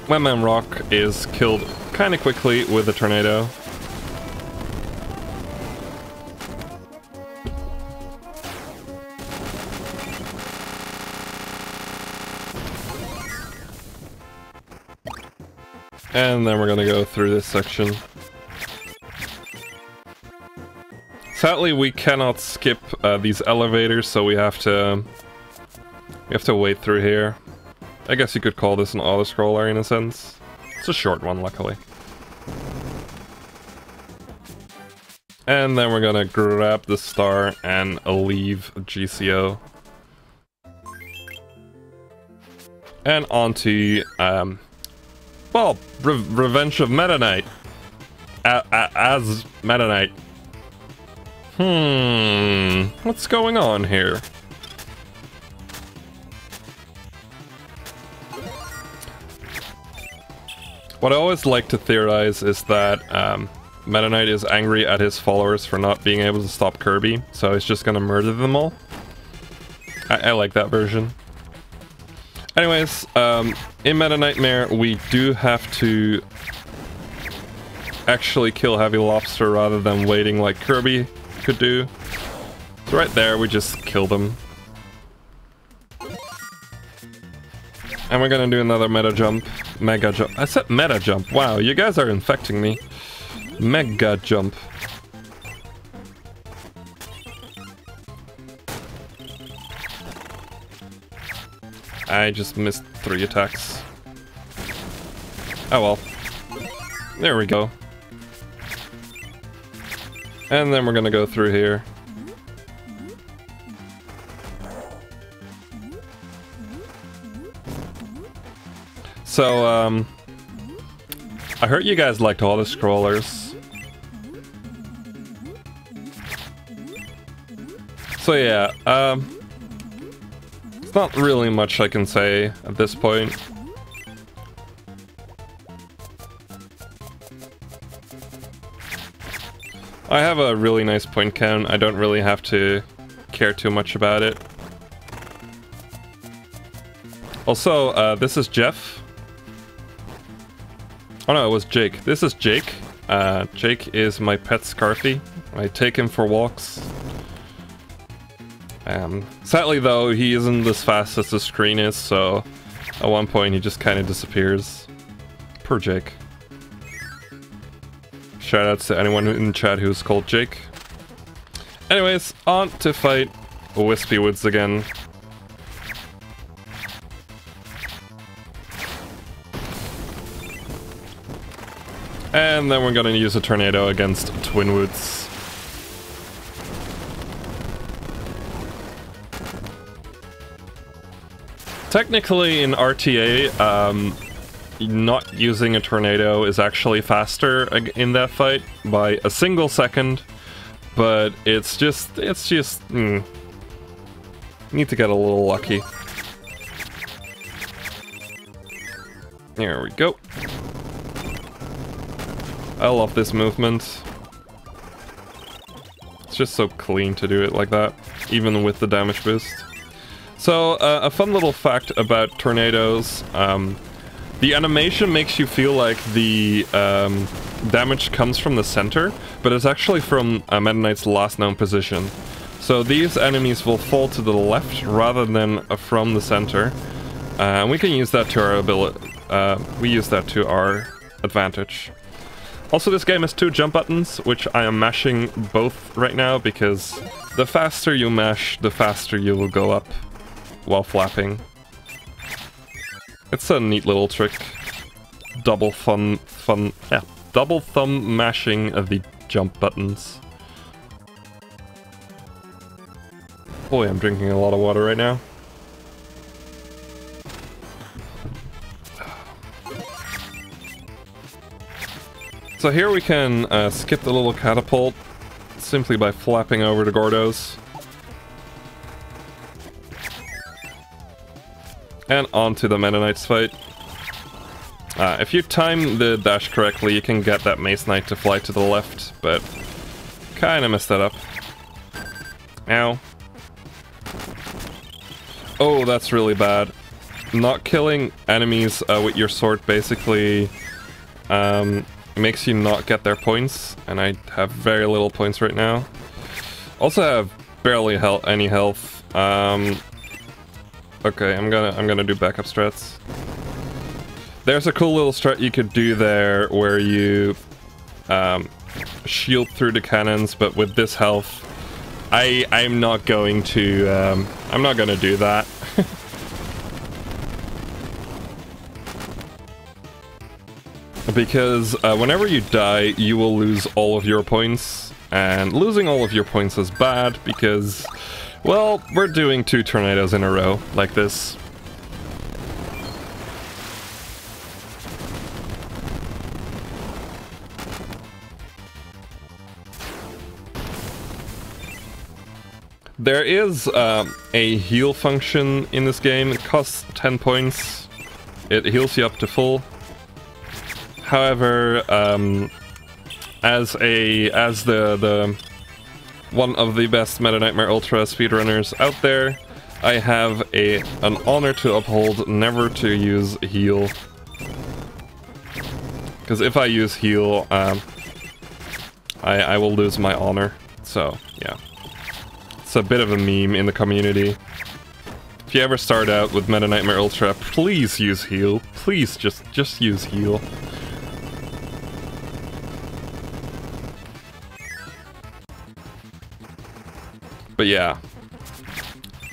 [SPEAKER 1] My man Rock is killed kind of quickly with a tornado. And then we're gonna go through this section. Sadly, we cannot skip these elevators, so we have to wait through here. I guess you could call this an auto-scroller in a sense. It's a short one, luckily. And then we're gonna grab the star and leave GCO. And onto, well, Revenge of Meta Knight. As Meta Knight. What's going on here? What I always like to theorize is that Meta Knight is angry at his followers for not being able to stop Kirby, so he's just gonna murder them all. I like that version. Anyways, in Meta Nightmare, we do have to actually kill Heavy Lobster rather than waiting like Kirby could do. So right there, we just kill them. And we're gonna do another meta jump. Mega jump. I said meta jump. Wow, you guys are infecting me. Mega jump. I just missed 3 attacks. Oh well. There we go. And then we're gonna go through here. So, I heard you guys liked auto-scrollers. So yeah, it's not really much I can say at this point. I have a really nice point count, I don't really have to care too much about it. Also, this is Jeff. Oh no, it was Jake. This is Jake. Jake is my pet Scarfy. I take him for walks. Sadly though, he isn't as fast as the screen is, so at one point he just kind of disappears. Poor Jake. Shoutouts to anyone in chat who's called Jake. Anyways, on to fight Wispy Woods again. And then we're gonna use a tornado against Twin Woods. Technically in RTA, not using a tornado is actually faster in that fight by a single second, but it's just, need to get a little lucky. There we go. I love this movement. It's just so clean to do it like that, even with the damage boost. So, a fun little fact about tornadoes, the animation makes you feel like the damage comes from the center, but it's actually from Meta Knight's last known position. So these enemies will fall to the left rather than from the center. And we can use that to our ability. We use that to our advantage. Also, this game has 2 jump buttons, which I am mashing both right now, because the faster you mash, the faster you will go up while flapping. It's a neat little trick. Double thumb mashing of the jump buttons. Boy, I'm drinking a lot of water right now. So here we can skip the little catapult simply by flapping over the Gordos. And onto the Meta Knight's fight. If you time the dash correctly, you can get that Mace Knight to fly to the left, but kinda messed that up. Ow. Oh, that's really bad. Not killing enemies with your sword basically makes you not get their points, and I have very little points right now. Also have barely any health. Okay, I'm gonna do backup strats. There's a cool little strat you could do there where you shield through the cannons, but with this health, I'm not going to I'm not gonna do that. Because whenever you die, you will lose all of your points, and losing all of your points is bad because, well, we're doing 2 tornadoes in a row like this. There is a heal function in this game. It costs 10 points. It heals you up to full. However, as the one of the best Meta Nightmare Ultra speedrunners out there, I have an honor to uphold: never to use heal. Because if I use heal, I will lose my honor. So yeah, it's a bit of a meme in the community. If you ever start out with Meta Nightmare Ultra, please use heal. Please just use heal. But yeah,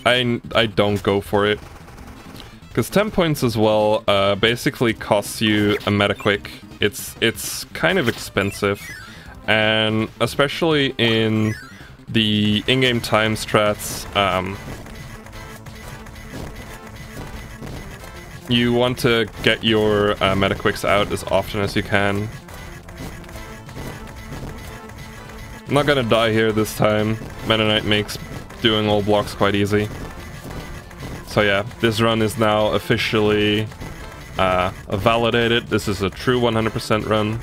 [SPEAKER 1] I don't go for it. Because 10 points as well basically costs you a meta quick. It's kind of expensive. And especially in the in-game time strats, you want to get your meta quicks out as often as you can. I'm not gonna die here this time. Meta Knight makes doing all blocks quite easy. So yeah, this run is now officially validated. This is a true 100% run.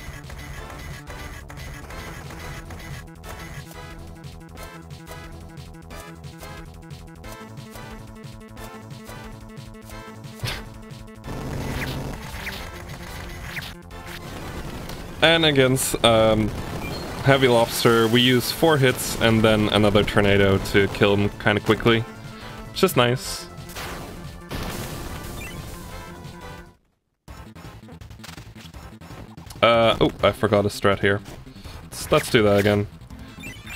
[SPEAKER 1] And against Heavy Lobster, we use 4 hits and then another tornado to kill him kind of quickly. It's just nice. Oh, I forgot a strat here. Let's do that again.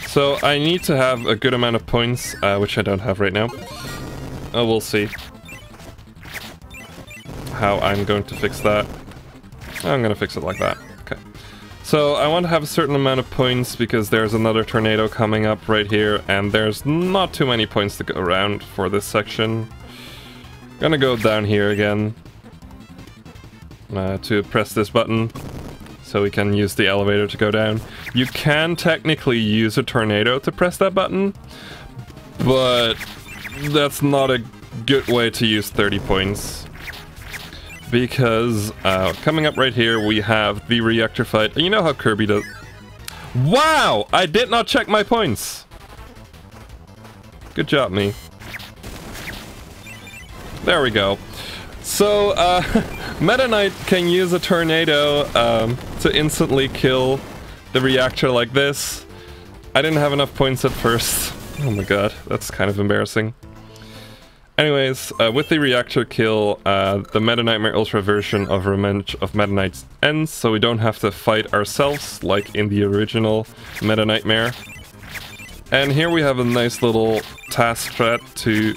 [SPEAKER 1] So I need to have a good amount of points, which I don't have right now. We'll see how I'm going to fix that. I'm gonna fix it like that. Okay. So I want to have a certain amount of points because there's another tornado coming up right here, and there's not too many points to go around for this section. Gonna go down here again to press this button so we can use the elevator to go down. You can technically use a tornado to press that button, but that's not a good way to use 30 points. Because coming up right here we have the Reactor fight. You know how Kirby does... Wow! I did not check my points! Good job, me. There we go. So, Meta Knight can use a tornado to instantly kill the Reactor like this. I didn't have enough points at first. Oh my god, that's kind of embarrassing. Anyways, with the Reactor kill, the Meta Nightmare Ultra version of Revenge of Meta Knight ends, so we don't have to fight ourselves like in the original Meta Nightmare. And here we have a nice little task thread to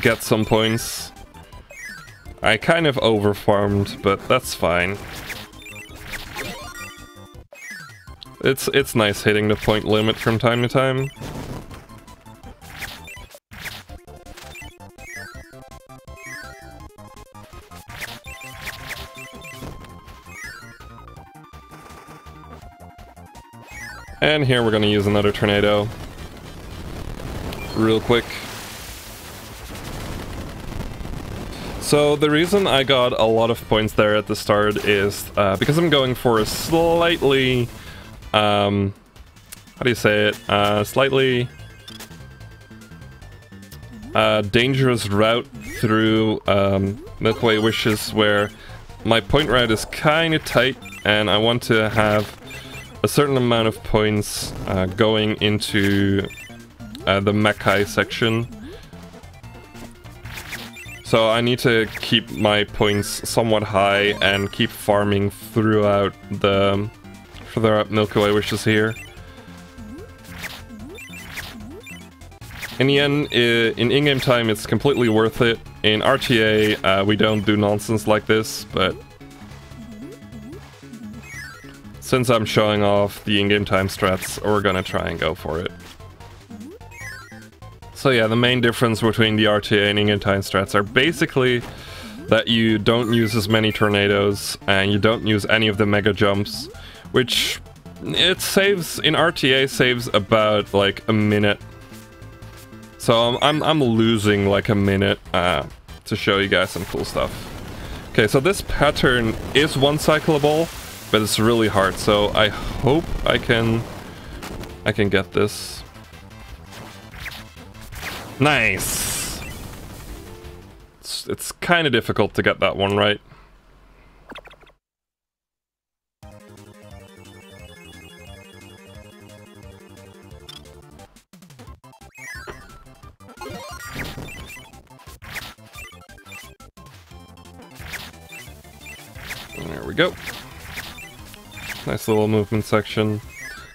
[SPEAKER 1] get some points. I kind of overfarmed, but that's fine. It's nice hitting the point limit from time to time. And here we're gonna use another tornado. Real quick. So the reason I got a lot of points there at the start is because I'm going for a slightly... how do you say it? Slightly... dangerous route through Milky Way Wishes, where my point route is kind of tight and I want to have a certain amount of points going into the Mekai section. So I need to keep my points somewhat high and keep farming throughout Milky Way Wishes here. In the end, in in-game time it's completely worth it. In RTA we don't do nonsense like this, but since I'm showing off the in-game time strats, we're gonna try and go for it. So yeah, the main difference between the RTA and in-game time strats are basically that you don't use as many tornadoes and you don't use any of the mega jumps, which it saves, in RTA saves about like a minute. So I'm losing like a minute to show you guys some cool stuff. Okay, so this pattern is one-cyclable, but it's really hard, so I hope I can get this. Nice! It's kind of difficult to get that one right. There we go. Nice little movement section.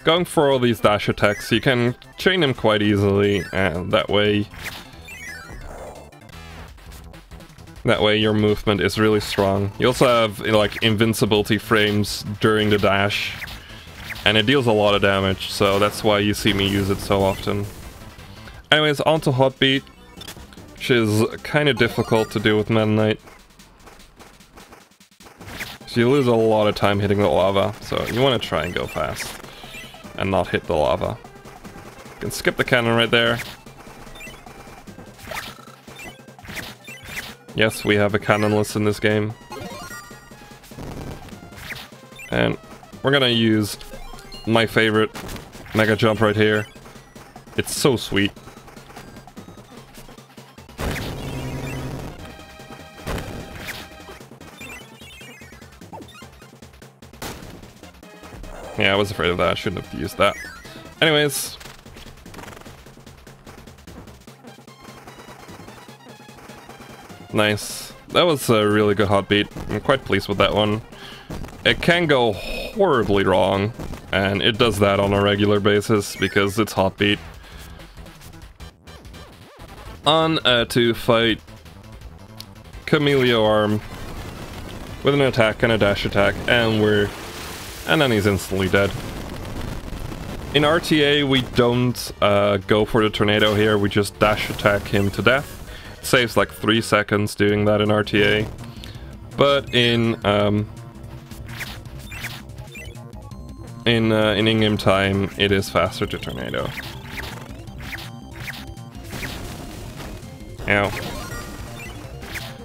[SPEAKER 1] Going for all these dash attacks, you can chain them quite easily, and that way your movement is really strong. You also have like invincibility frames during the dash, and it deals a lot of damage, so that's why you see me use it so often. Anyways, on to Hot Beat, which is kind of difficult to do with Meta Knight. So you lose a lot of time hitting the lava, so you want to try and go fast and not hit the lava. You can skip the cannon right there. Yes, we have a cannonless in this game. And we're gonna use my favorite mega jump right here. It's so sweet. Yeah, I was afraid of that. I shouldn't have used that. Anyways. Nice. That was a really good hot beat. I'm quite pleased with that one. It can go horribly wrong, and it does that on a regular basis because it's hot beat. On to fight Chameleon Arm with an attack and a dash attack, and then he's instantly dead. In RTA we don't go for the tornado here, we just dash attack him to death. It saves like 3 seconds doing that in RTA. But in in-game time it is faster to tornado. Ow.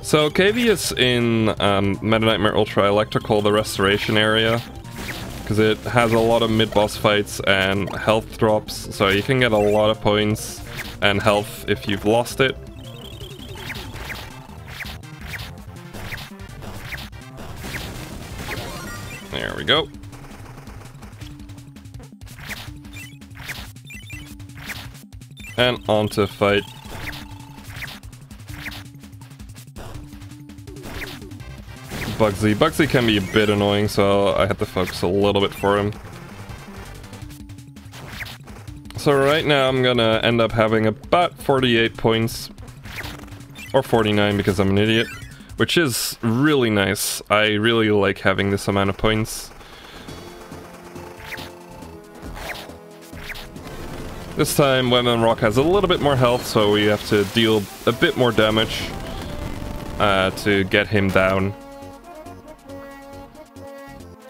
[SPEAKER 1] So KV is in Meta Nightmare Ultra I like to call the Restoration area, because it has a lot of mid-boss fights and health drops, so you can get a lot of points and health if you've lost it. There we go. And on to fight Bugsy. Bugsy can be a bit annoying, so I had to focus a little bit for him. So right now I'm gonna end up having about 48 points. Or 49 because I'm an idiot. Which is really nice. I really like having this amount of points. This time Weapon Rock has a little bit more health, so we have to deal a bit more damage to get him down.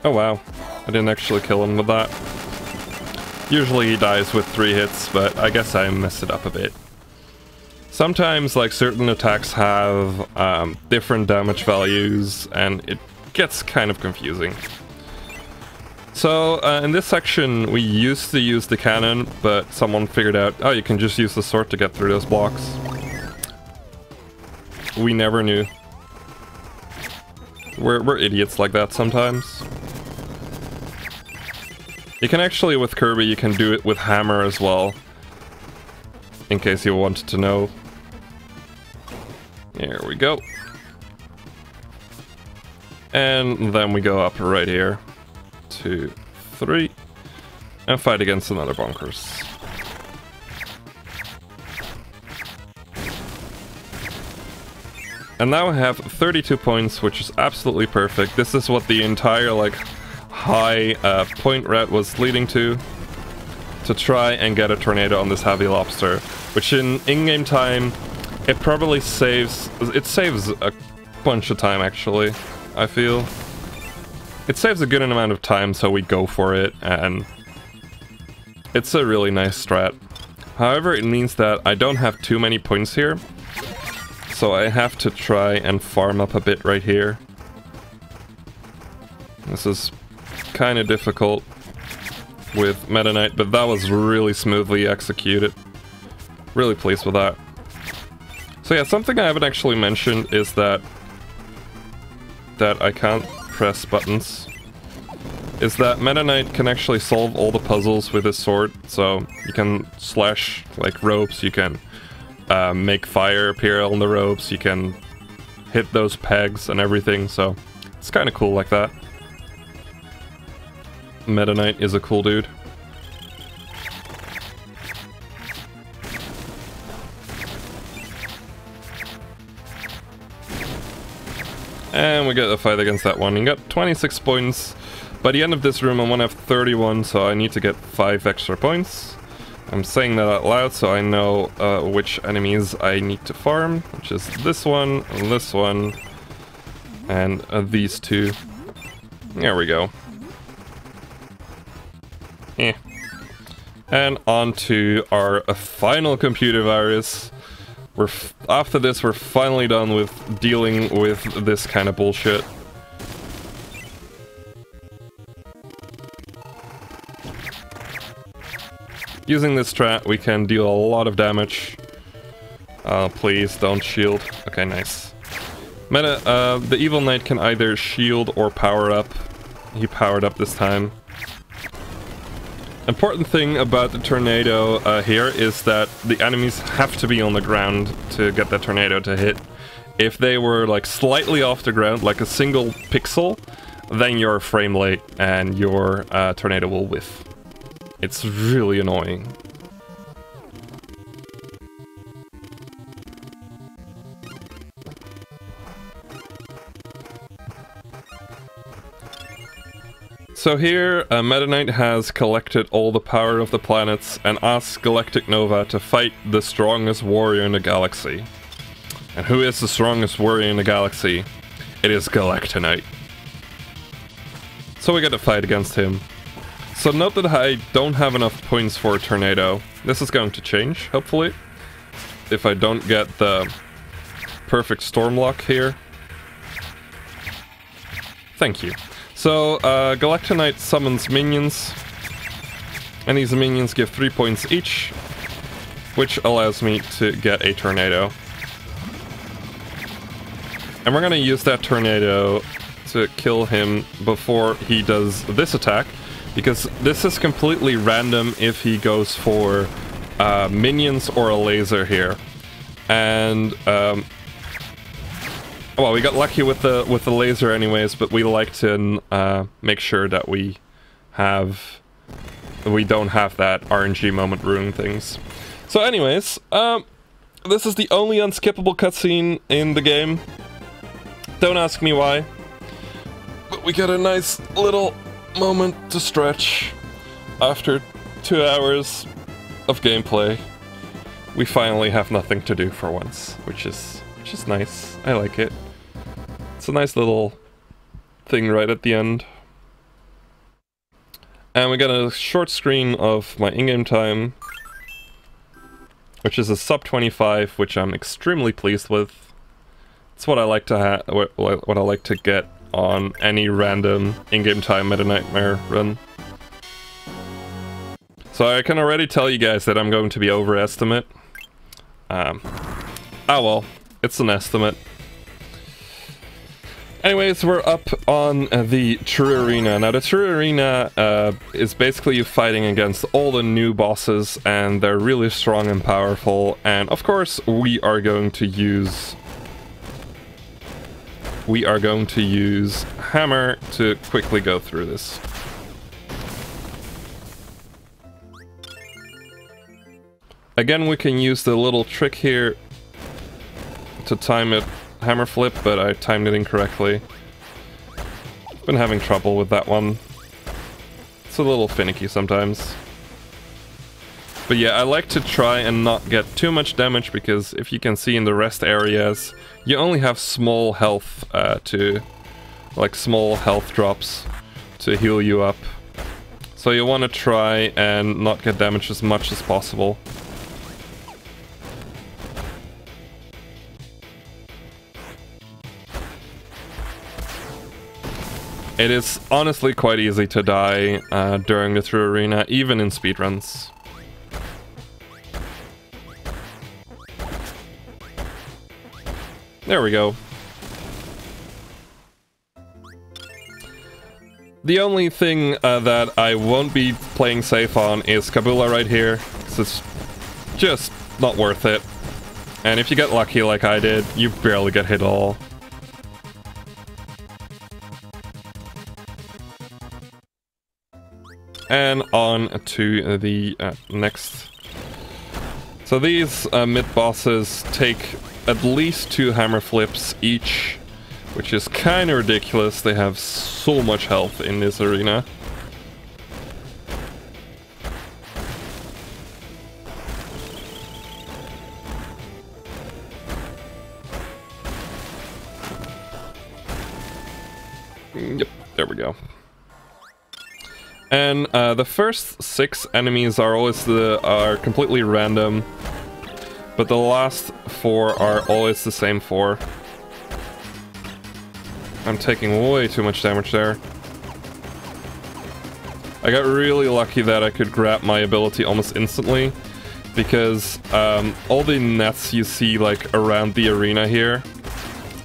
[SPEAKER 1] Oh wow, I didn't actually kill him with that. Usually he dies with 3 hits, but I guess I messed it up a bit. Sometimes, like, certain attacks have different damage values, and it gets kind of confusing. So, in this section, we used to use the cannon, but someone figured out, oh, you can just use the sword to get through those blocks. We never knew. We're idiots like that sometimes. You can actually, with Kirby, you can do it with hammer as well. In case you wanted to know. There we go. And then we go up right here. 2, 3. And fight against another bonkers. And now I have 32 points, which is absolutely perfect. This is what the entire, like, high point rat was leading to try and get a tornado on this heavy lobster, which in-game time it probably saves a bunch of time, actually. I feel it saves a good amount of time, so we go for it, and it's a really nice strat. However, it means that I don't have too many points here, so I have to try and farm up a bit right here. This is kind of difficult with Meta Knight, but that was really smoothly executed. Really pleased with that. So yeah, something I haven't actually mentioned is that I can't press buttons. Is that Meta Knight can actually solve all the puzzles with his sword. So you can slash like ropes, you can make fire appear on the ropes, you can hit those pegs and everything, so it's kind of cool like that. Meta Knight is a cool dude. And we get a fight against that one. You got 26 points. By the end of this room I want to have 31, so I need to get 5 extra points. I'm saying that out loud so I know which enemies I need to farm, which is this one, and these two. There we go. And on to our final computer virus. After this, we're finally done with dealing with this kind of bullshit. Using this strat, we can deal a lot of damage. Please don't shield. Okay, nice. The Evil Knight can either shield or power up. He powered up this time. Important thing about the tornado here is that the enemies have to be on the ground to get the tornado to hit. If they were like slightly off the ground, like a single pixel, then you're a frame late and your tornado will whiff. It's really annoying. So here, Meta Knight has collected all the power of the planets and asks Galactic Nova to fight the strongest warrior in the galaxy. And who is the strongest warrior in the galaxy? It is Galactonite. So we get to fight against him. So note that I don't have enough points for a tornado. This is going to change, hopefully, if I don't get the perfect storm lock here. Thank you. So, Galactonite summons minions, and these minions give 3 points each, which allows me to get a tornado. And we're gonna use that tornado to kill him before he does this attack, because this is completely random if he goes for minions or a laser here. And Well, we got lucky with the laser anyways, but we like to make sure that we don't have that RNG moment ruin things. So anyways, this is the only unskippable cutscene in the game. Don't ask me why, but we get a nice little moment to stretch after 2 hours of gameplay. We finally have nothing to do for once, which is nice. I like it. It's a nice little thing right at the end. And we got a short screen of my in-game time, which is a sub 25, which I'm extremely pleased with. It's what I like to what I like to get on any random in-game time Meta Nightmare run. So I can already tell you guys that I'm going to be overestimate. Oh well, it's an estimate. Anyways, we're up on the True Arena. Now the True Arena is basically you fighting against all the new bosses, and they're really strong and powerful, and of course we are going to use Hammer to quickly go through this. Again, we can use the little trick here to time it hammer flip, but I timed it incorrectly. Been having trouble with that one. It's a little finicky sometimes. But yeah, I like to try and not get too much damage, because if you can see in the rest areas, you only have small health small health drops to heal you up. So you want to try and not get damaged as much as possible. It is honestly quite easy to die during the True Arena, even in speedruns. There we go. The only thing that I won't be playing safe on is Kabula right here, because it's just not worth it. And if you get lucky like I did, you barely get hit at all. And on to the next. So these mid-bosses take at least 2 hammer flips each, which is kind of ridiculous. They have so much health in this arena. Yep, there we go. And the first 6 enemies are always completely random, but the last 4 are always the same 4. I'm taking way too much damage there. I got really lucky that I could grab my ability almost instantly, because all the nets you see like around the arena here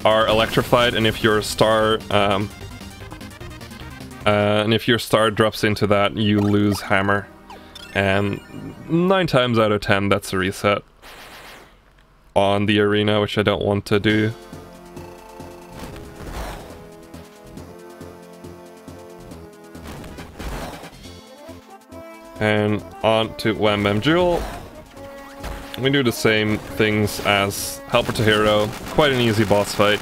[SPEAKER 1] are electrified, and if your star drops into that, you lose hammer. And 9 times out of 10, that's a reset on the arena, which I don't want to do. And on to Wham Bam Jewel. We do the same things as Helper to Hero. Quite an easy boss fight.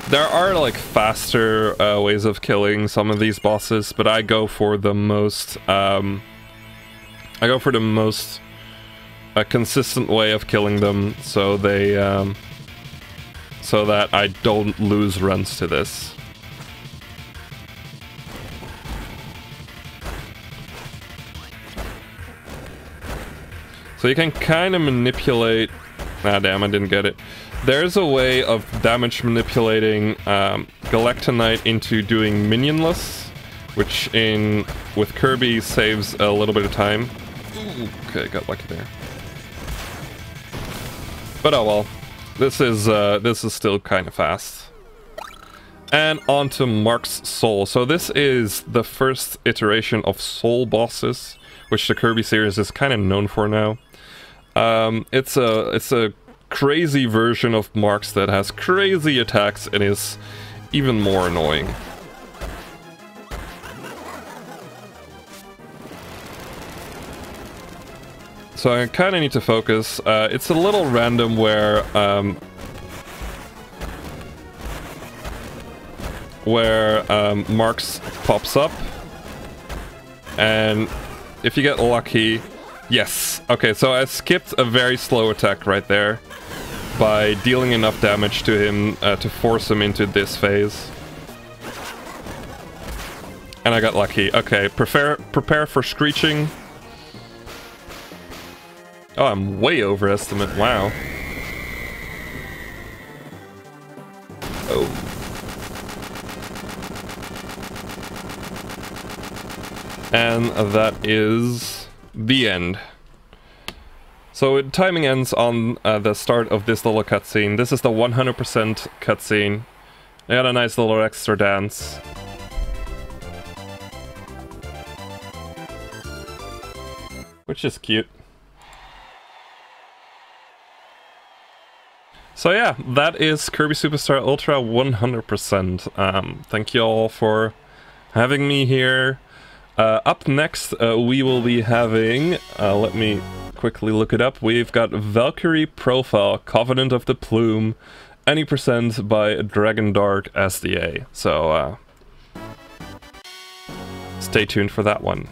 [SPEAKER 1] There are like faster ways of killing some of these bosses, but I go for the most consistent way of killing them, so they so that I don't lose runs to this. So you can kind of manipulate... Ah, damn, I didn't get it. There's a way of damage manipulating Galactonite into doing minionless, which with Kirby saves a little bit of time. Ooh, okay, got lucky there. But oh well, this is still kind of fast. And on to Mark's Soul. So this is the first iteration of Soul bosses, which the Kirby series is kind of known for now. It's a crazy version of Marks that has crazy attacks and is even more annoying. So I kind of need to focus. It's a little random where Marks pops up, and if you get lucky, yes. Okay, so I skipped a very slow attack right there by dealing enough damage to him to force him into this phase. And I got lucky. Okay, prepare for screeching. Oh, I'm way overestimate. Wow. Oh. And that is the end. So timing ends on the start of this little cutscene. This is the 100% cutscene. I got a nice little extra dance. Which is cute. So yeah, that is Kirby Superstar Ultra 100%. Thank you all for having me here. Up next, we will be having, let me quickly look it up, we've got Valkyrie Profile, Covenant of the Plume, any percent by Dragon Dark SDA. So, stay tuned for that one.